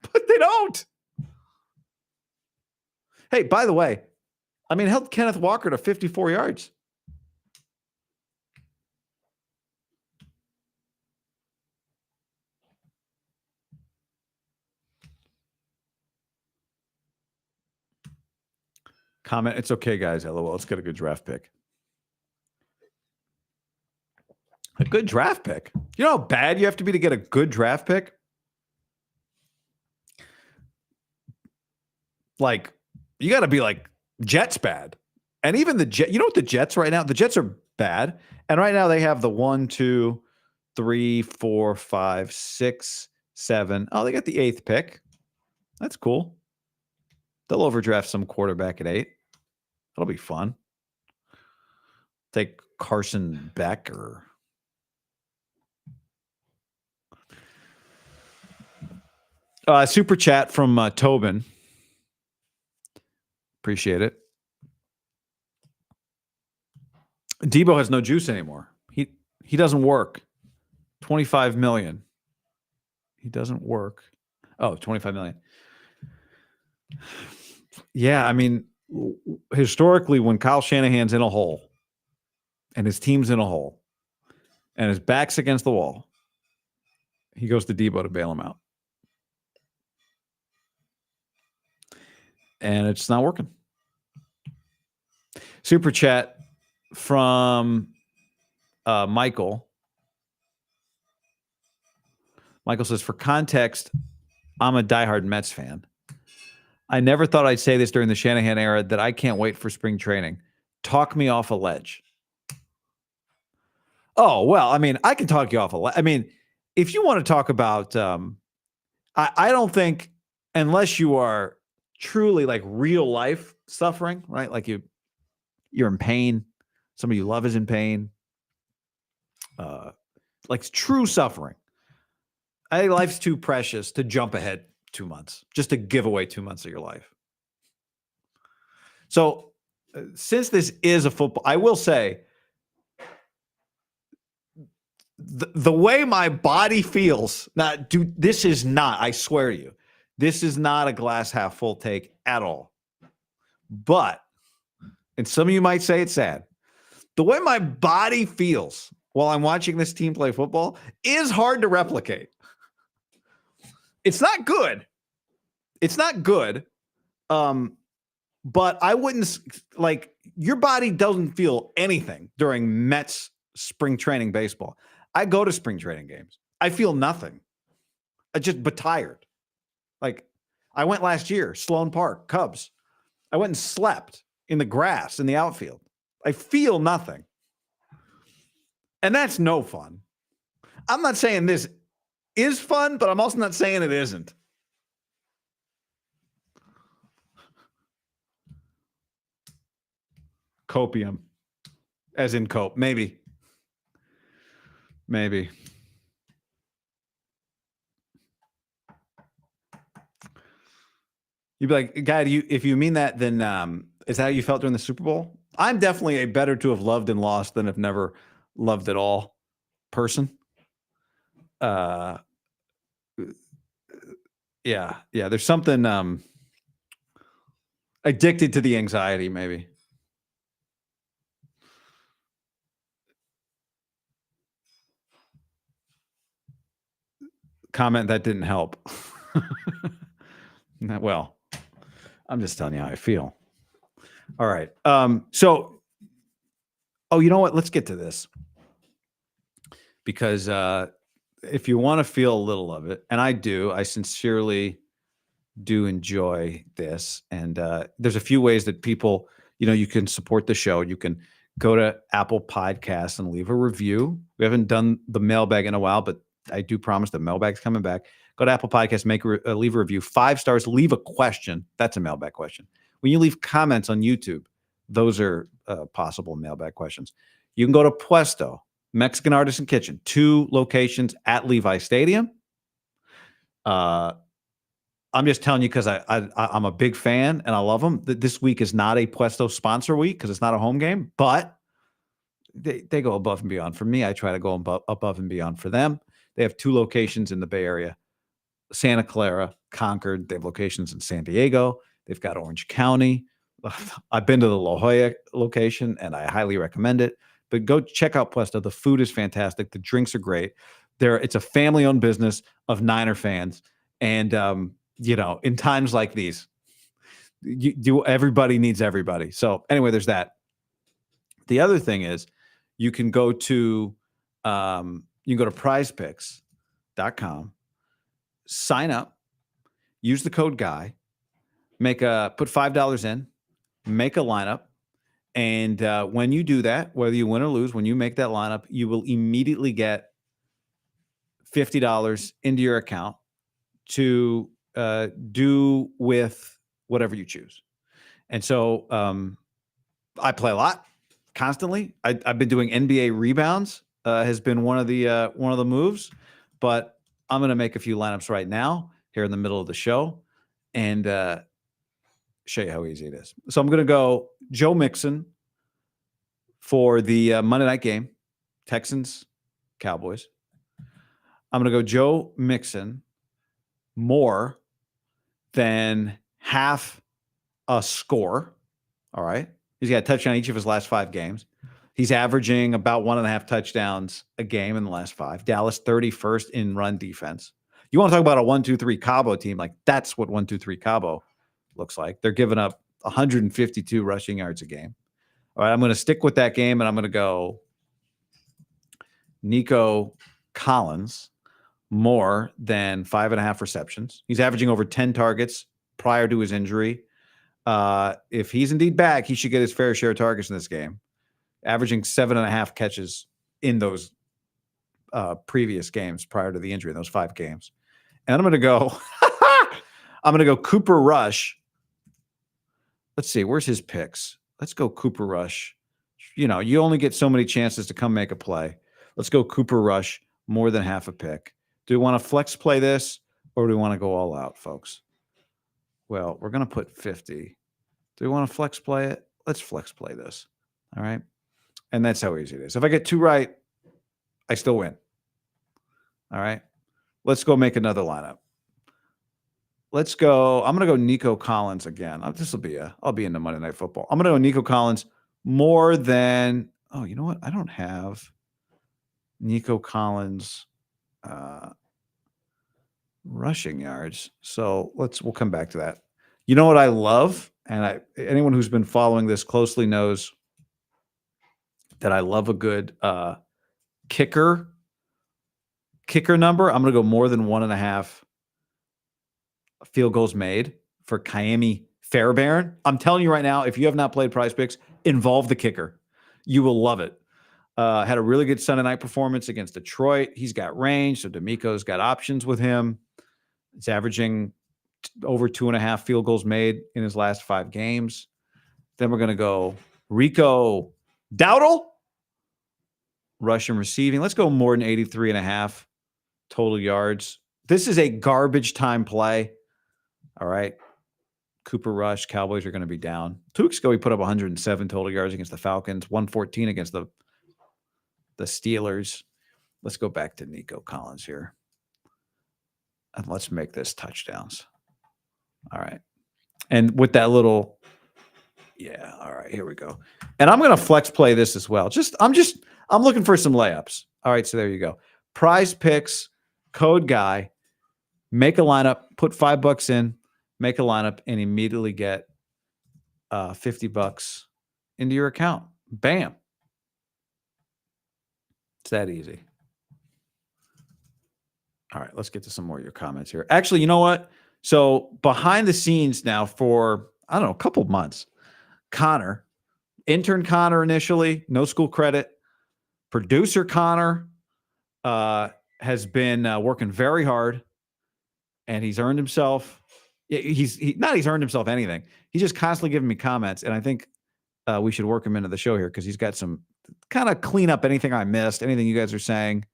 But they don't. Hey, by the way, I mean, held Kenneth Walker to 54 yards. Comment, it's okay, guys. LOL. Let's get a good draft pick. A good draft pick? You know how bad you have to be to get a good draft pick? Like, you got to be like Jets bad. And even the Jets, you know what the Jets right now? The Jets are bad. And right now they have the 1, 2, 3, 4, 5, 6, 7. Oh, they got the 8th pick. That's cool. They'll overdraft some quarterback at 8. That'll be fun. Take Carson Beck or super chat from Tobin. Appreciate it. Debo has no juice anymore. He doesn't work. 25 million. He doesn't work. Oh, 25 million. Yeah, I mean, historically, when Kyle Shanahan's in a hole and his team's in a hole and his back's against the wall, he goes to Debo to bail him out. And it's not working. Super chat from Michael. Michael says, for context, I'm a diehard Mets fan. I never thought I'd say this during the Shanahan era that I can't wait for spring training. Talk me off a ledge. Oh, well, I mean, I can talk you off a ledge. I mean, if you want to talk about, I don't think, unless you are truly like real life suffering, right? Like you're in pain. Somebody you love is in pain. Like true suffering. I think life's too precious to jump ahead 2 months, just to give away 2 months of your life. So since this is a football, I will say the way my body feels, this is not, I swear to you, this is not a glass half full take at all. But, and some of you might say it's sad, the way my body feels while I'm watching this team play football is hard to replicate. It's not good. It's not good. But I wouldn't, like, your body doesn't feel anything during Mets spring training baseball. I go to spring training games. I feel nothing. But tired. Like, I went last year, Sloan Park, Cubs. I went and slept in the grass in the outfield. I feel nothing. And that's no fun. I'm not saying this is fun, but I'm also not saying it isn't. Copium. As in cope. Maybe. You'd be like, guy, if you mean that, then is that how you felt during the Super Bowl? I'm definitely a better to have loved and lost than have never loved at all person. Yeah. There's something addicted to the anxiety, maybe. Comment that didn't help. Well, I'm just telling you how I feel. All right. So, you know what? Let's get to this. Because if you want to feel a little of it, and I sincerely do enjoy this. And there's a few ways that people, you can support the show. You can go to Apple Podcasts and leave a review. We haven't done the mailbag in a while, but I do promise the mailbag's coming back. Go to Apple Podcasts, leave a review, 5 stars, leave a question. That's a mailbag question. When you leave comments on YouTube, those are possible mailbag questions. You can go to Puesto, Mexican Artisan Kitchen, 2 locations at Levi Stadium. I'm just telling you because I'm a big fan and I love them. This week is not a Puesto sponsor week because it's not a home game, but they go above and beyond for me. I try to go above and beyond for them. They have 2 locations in the Bay Area, Santa Clara, Concord. They have locations in San Diego. They've got Orange County. I've been to the La Jolla location and I highly recommend it. But go check out Puesto. The food is fantastic. The drinks are great. It's a family-owned business of Niner fans. And in times like these, everybody needs everybody. So anyway, there's that. The other thing is you can go to PrizePicks.com, sign up, use the code GUY, put $5 in, make a lineup. And when you do that, whether you win or lose, when you make that lineup, you will immediately get $50 into your account to do with whatever you choose. And so I play a lot constantly. I've been doing NBA rebounds has been one of the moves, but I'm going to make a few lineups right now here in the middle of the show and show you how easy it is. So I'm going to go Joe Mixon for the Monday night game, Texans, Cowboys. I'm going to go Joe Mixon more than half a score. All right. He's got a touchdown each of his last 5 games. He's averaging about 1.5 touchdowns a game in the last 5. Dallas 31st in run defense. You want to talk about a 1-2-3 Cabo team? Like that's what 1-2-3 Cabo looks like. They're giving up 152 rushing yards a game. All right. I'm going to stick with that game and I'm going to go Nico Collins more than 5.5 receptions. He's averaging over 10 targets prior to his injury. If he's indeed back, he should get his fair share of targets in this game, averaging 7.5 catches in those previous games prior to the injury, in those 5 games. And I'm going to go, Cooper Rush. Let's see, where's his picks? Let's go Cooper Rush. You only get so many chances to come make a play. Let's go Cooper Rush more than half a pick. Do we want to flex play this or do we want to go all out, folks? Well, we're going to put 50. Do we want to flex play it? Let's flex play this. All right. And that's how easy it is. If I get 2 right, I still win. All right. Let's go make another lineup. Let's go. I'm going to go Nico Collins again. I'll be into Monday Night Football. I'm going to go Nico Collins more than, oh, you know what? I don't have Nico Collins rushing yards. So we'll come back to that. You know what I love? And anyone who's been following this closely knows that I love a good kicker number. I'm going to go more than 1.5 field goals made for Kaimi Fairbairn. I'm telling you right now, if you have not played PrizePicks, involve the kicker. You will love it. Had a really good Sunday night performance against Detroit. He's got range, so D'Amico's got options with him. It's averaging over 2.5 field goals made in his last 5 games. Then we're going to go Rico Dowdle, rushing receiving. Let's go more than 83.5 total yards. This is a garbage time play. All right. Cooper Rush, Cowboys are going to be down. 2 weeks ago, he put up 107 total yards against the Falcons, 114 against the Steelers. Let's go back to Nico Collins here. And let's make this touchdowns. All right. And with that little, yeah. All right, here we go. And I'm going to flex play this as well. I'm looking for some layups. All right. So there you go. PrizePicks, code GUY, make a lineup, put $5 in, make a lineup and immediately get $50 into your account. Bam. It's that easy. All right, let's get to some more of your comments here. Actually, you know what? So behind the scenes now for, I don't know, a couple of months, Connor, intern Connor initially, no school credit. Producer Connor has been working very hard, and he's earned himself. He's earned himself anything. He's just constantly giving me comments, and I think we should work him into the show here because he's got some kind of clean up anything I missed, anything you guys are saying.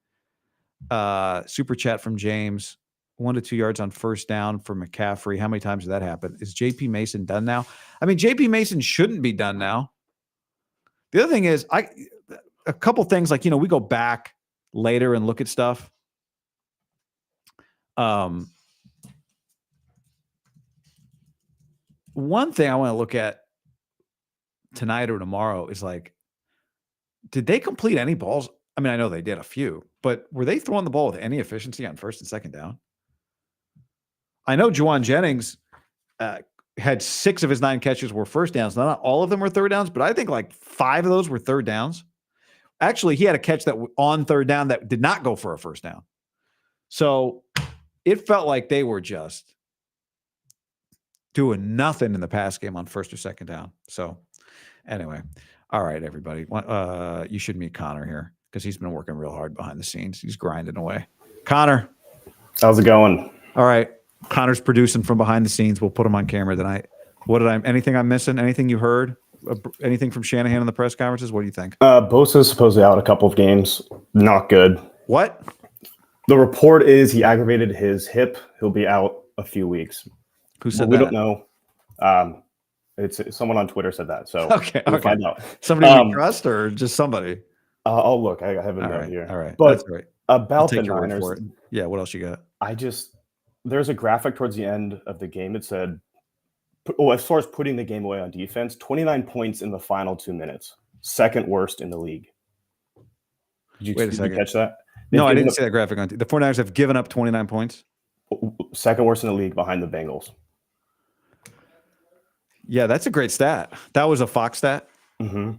Super chat from James. 1 to 2 yards on first down for McCaffrey. How many times did that happen? Is JP Mason done now? I mean, JP Mason shouldn't be done now. The other thing is, a couple things like, we go back later and look at stuff. One thing I want to look at tonight or tomorrow is like, did they complete any balls? I mean, I know they did a few, but were they throwing the ball with any efficiency on first and second down? I know Juwan Jennings had 6 of his 9 catches were first downs. Not all of them were third downs, but I think like 5 of those were third downs. Actually, he had a catch that on third down that did not go for a first down. So it felt like they were just doing nothing in the pass game on first or second down. So anyway, all right, everybody. You should meet Connor here because he's been working real hard behind the scenes. He's grinding away. Connor. How's it going? All right. Connor's producing from behind the scenes. We'll put him on camera tonight. Anything I'm missing? Anything you heard? Anything from Shanahan in the press conferences? What do you think? Bosa's supposedly out a couple of games. Not good. What? The report is he aggravated his hip. He'll be out a few weeks. Who said that? We don't know. It's someone on Twitter said that. So we'll find out. Somebody you trust or just somebody? I'll look. I have a note here. All right. But that's right. About the Niners. Yeah. What else you got? There's a graphic towards the end of the game. It said, as far as putting the game away on defense, 29 points in the final 2 minutes. Second worst in the league. Did you catch that? No, I didn't see that graphic on. The 49ers have given up 29 points. Second worst in the league behind the Bengals. Yeah, that's a great stat. That was a Fox stat. Mm-hmm.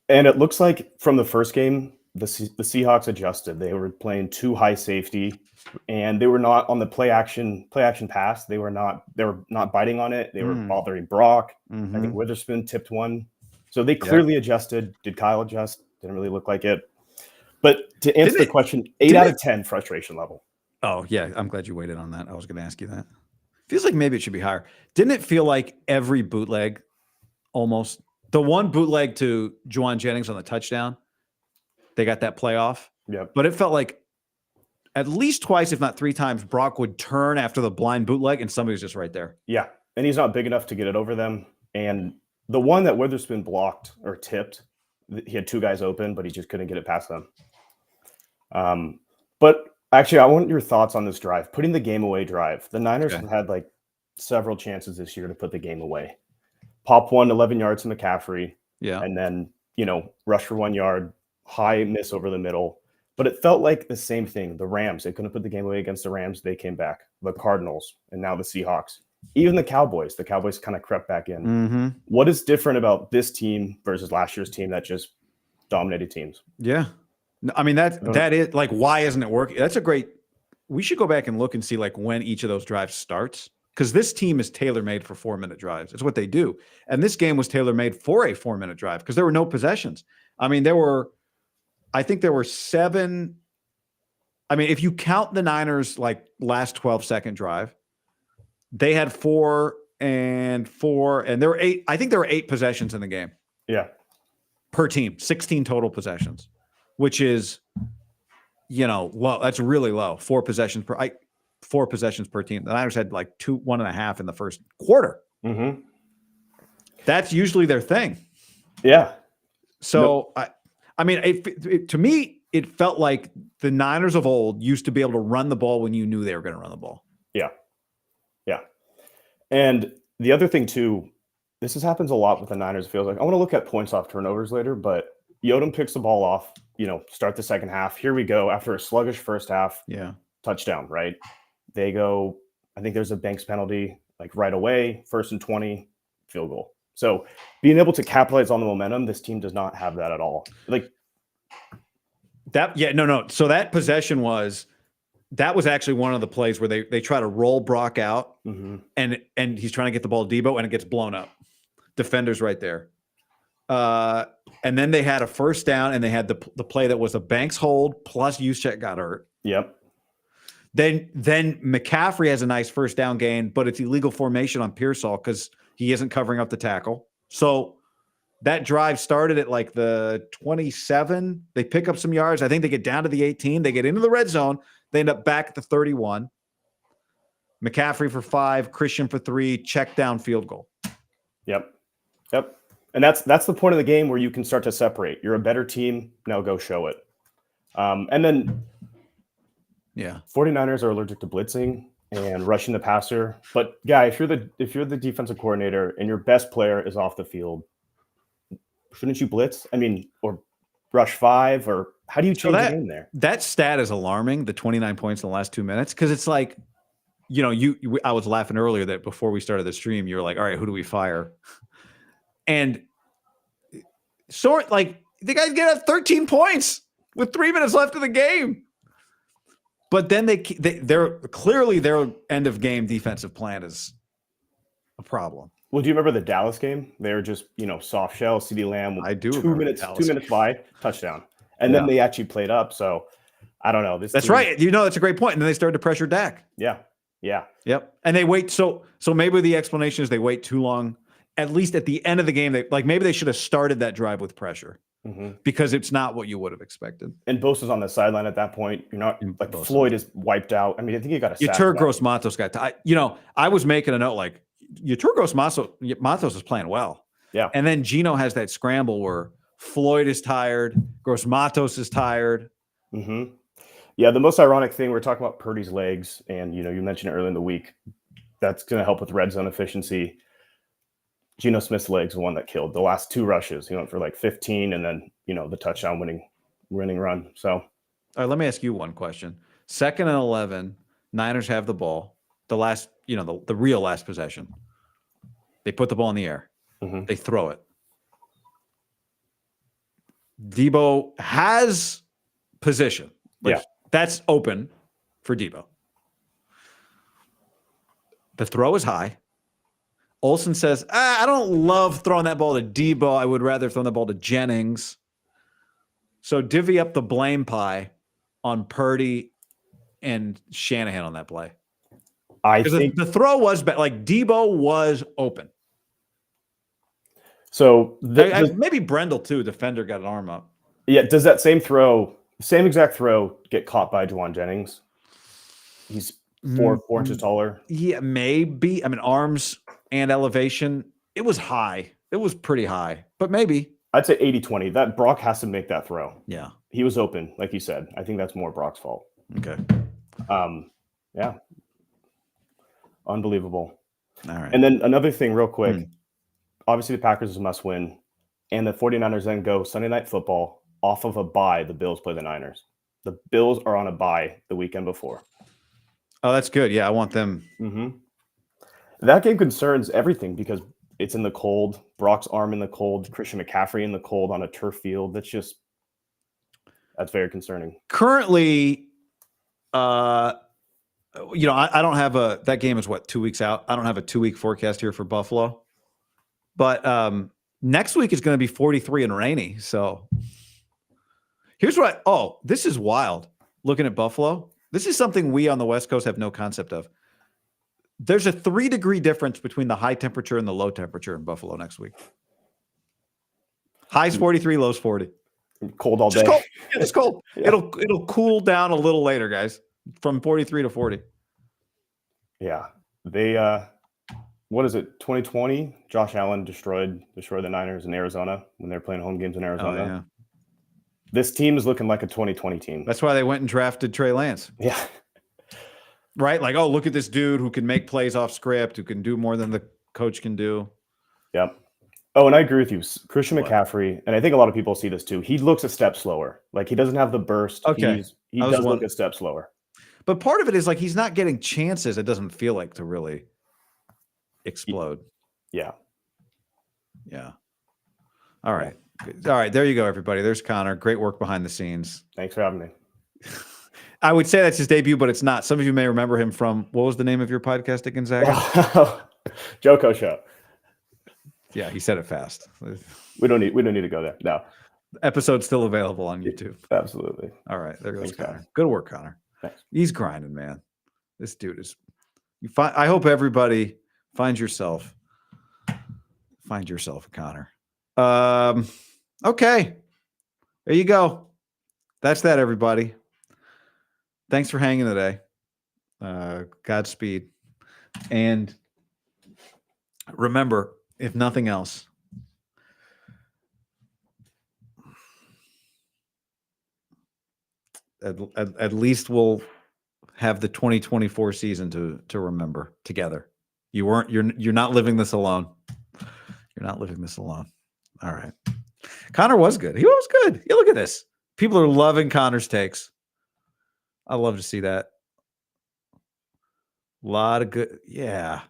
And it looks like from the first game, the Seahawks adjusted. They were playing too high safety, and they were not on the play action pass. They were not biting on it. They were bothering Brock. Mm-hmm. I think Witherspoon tipped one. So they clearly adjusted. Did Kyle adjust? Didn't really look like it. But to answer the question, 8 out of 10 frustration level. Oh, yeah. I'm glad you waited on that. I was going to ask you that. Feels like maybe it should be higher. Didn't it feel like every bootleg, almost, the one bootleg to Juwan Jennings on the touchdown, they got that playoff? Yeah. But it felt like at least twice, if not 3 times, Brock would turn after the blind bootleg and somebody was just right there. Yeah. And he's not big enough to get it over them. And the one that Witherspoon blocked or tipped, he had 2 guys open, but he just couldn't get it past them. But actually, I want your thoughts on this drive, putting the game away drive. The Niners have had like several chances this year to put the game away. Pop 1, 11 yards to McCaffrey. Yeah. And then, rush for 1 yard, high miss over the middle. But it felt like the same thing. The Rams, they couldn't put the game away against the Rams. They came back. The Cardinals, and now the Seahawks. Even the Cowboys kind of crept back in. Mm-hmm. What is different about this team versus last year's team that just dominated teams? Yeah. I mean, that is like, why isn't it working? That's a great, we should go back and look and see like when each of those drives starts. Because this team is tailor-made for 4-minute drives. It's what they do. And this game was tailor-made for a 4-minute drive because there were no possessions. I mean, I think there were 7. I mean, if you count the Niners like last 12-second drive, they had 4 and 4, and there were 8. I think there were 8 possessions in the game. Yeah. Per team, 16 total possessions, which is, low. That's really low. 4 possessions per team. The Niners had like 1.5 in the first quarter. Mm-hmm. That's usually their thing. Yeah. So I mean, to me, it felt like the Niners of old used to be able to run the ball when you knew they were going to run the ball. Yeah. Yeah. And the other thing too, happens a lot with the Niners. It feels like I want to look at points off turnovers later, but Yodom picks the ball off, start the second half. Here we go. After a sluggish first half, touchdown, right? They go, I think there's a Banks penalty like right away, 1st and 20, field goal. So being able to capitalize on the momentum, this team does not have that at all. Like that. Yeah, no. So that possession was actually one of the plays where they try to roll Brock out and he's trying to get the ball to Debo and it gets blown up. Defender's right there. And then they had a first down and they had the play that was a Banks hold plus Juszczyk got hurt. Yep. Then McCaffrey has a nice first down gain, but it's illegal formation on Pearsall because he isn't covering up the tackle. So That drive started at like the 27. They pick up some yards. I think they get down to the 18. They get into the red zone. They end up back at the 31. McCaffrey for 5, Christian for 3, check down field goal. Yep. And that's the point of the game where you can start to separate. You're a better team. Now go show it. And then 49ers are allergic to blitzing and rushing the passer. But guy, if you're the defensive coordinator and your best player is off the field, shouldn't you blitz? I mean, or rush 5, or how do you change the game there? That stat is alarming, the 29 points in the last 2 minutes, because it's like, I was laughing earlier that before we started the stream, you were like, all right, who do we fire? And the guys get 13 points with 3 minutes left of the game. But then they're clearly their end of game defensive plan is a problem. Well, do you remember the Dallas game? They were just, soft shell, CeeDee Lamb. I do. 2 minutes by touchdown. And then they actually played up. So I don't know. That's right. That's a great point. And then they started to pressure Dak. Yeah. Yep. And they wait. So maybe the explanation is they wait too long. At least at the end of the game, maybe they should have started that drive with pressure because it's not what you would have expected. And Bosa's on the sideline at that point. You're not like Bosa. Floyd is wiped out. I mean, I think you got a sack. Yetur Gross-Matos got I was making a note like Yetur Gross-Matos is playing well. Yeah. And then Gino has that scramble where Floyd is tired, Gross-Matos is tired. Mm-hmm. Yeah, the most ironic thing, we're talking about Purdy's legs, and you mentioned it earlier in the week. That's going to help with red zone efficiency. Geno Smith's legs, the one that killed the last 2 rushes. He went for like 15, and then the touchdown winning run. So, all right, let me ask you one question. 2nd and 11, Niners have the ball. The last, the real last possession. They put the ball in the air. Mm-hmm. They throw it. Debo has position. That's open for Debo. The throw is high. Olsen says, I don't love throwing that ball to Debo. I would rather throw the ball to Jennings. So divvy up the blame pie on Purdy and Shanahan on that play. I think the throw was Debo was open. So maybe Brendel too. Defender got an arm up. Yeah. Does that same exact throw get caught by Juwan Jennings? He's 4 inches taller. Yeah, maybe. I mean, arms and elevation. It was high. It was pretty high, but maybe. I'd say 80-20. That Brock has to make that throw. Yeah. He was open, like you said. I think that's more Brock's fault. Okay. Yeah. Unbelievable. All right. And then another thing real quick. Obviously, the Packers is a must win. And the 49ers then go Sunday Night Football off of a bye. The Bills play the Niners. The Bills are on a bye the weekend before. Oh, that's good. Yeah, I want them. Mm-hmm. That game concerns everything because it's in the cold. Brock's arm in the cold. Christian McCaffrey in the cold on a turf field. That's very concerning. Currently, I don't have that game is 2 weeks out. I don't have a 2-week forecast here for Buffalo. But next week is going to be 43 and rainy. So here's this is wild. Looking at Buffalo, this is something we on the West Coast have no concept of. There's a 3-degree difference between the high temperature and the low temperature in Buffalo next week. Highs 43, lows 40. Cold all day. Cold. It's cold. Yeah. It'll cool down a little later, guys, from 43 to 40. Yeah. They what is it? 2020, Josh Allen destroyed the Niners in Arizona when they were playing home games in Arizona. Oh, yeah. This team is looking like a 2020 team. That's why they went and drafted Trey Lance. Yeah. Right? Like, look at this dude who can make plays off script, who can do more than the coach can do. Yep. Oh, and I agree with you. Christian McCaffrey, and I think a lot of people see this too. He looks a step slower. Like, he doesn't have the burst. Okay. He does look a step slower. But part of it is he's not getting chances, it doesn't feel like, to really explode. Yeah. Yeah. All right. All right. There you go, everybody. There's Connor. Great work behind the scenes. Thanks for having me. I would say that's his debut, but it's not. Some of you may remember him from, what was the name of your podcast at Gonzaga? Joko Show. Yeah, he said it fast. We don't need to go there. No. Episode's still available on YouTube. Absolutely. All right. There goes Thanks, Connor. Good work, Connor. Thanks. He's grinding, man. This dude is. I hope everybody find yourself a Connor. Okay. There you go. That's that, everybody. Thanks for hanging today. Godspeed. And remember, if nothing else, at least we'll have the 2024 season to remember together. You're not living this alone. You're not living this alone. All right. Connor was good. He was good. Yeah, look at this. People are loving Connor's takes. I love to see that. A lot of good. Yeah.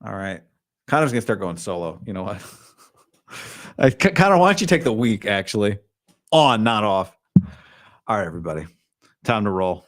All right. Connor's going to start going solo. You know what? Connor, why don't you take the week, actually? On, not off. All right, everybody. Time to roll.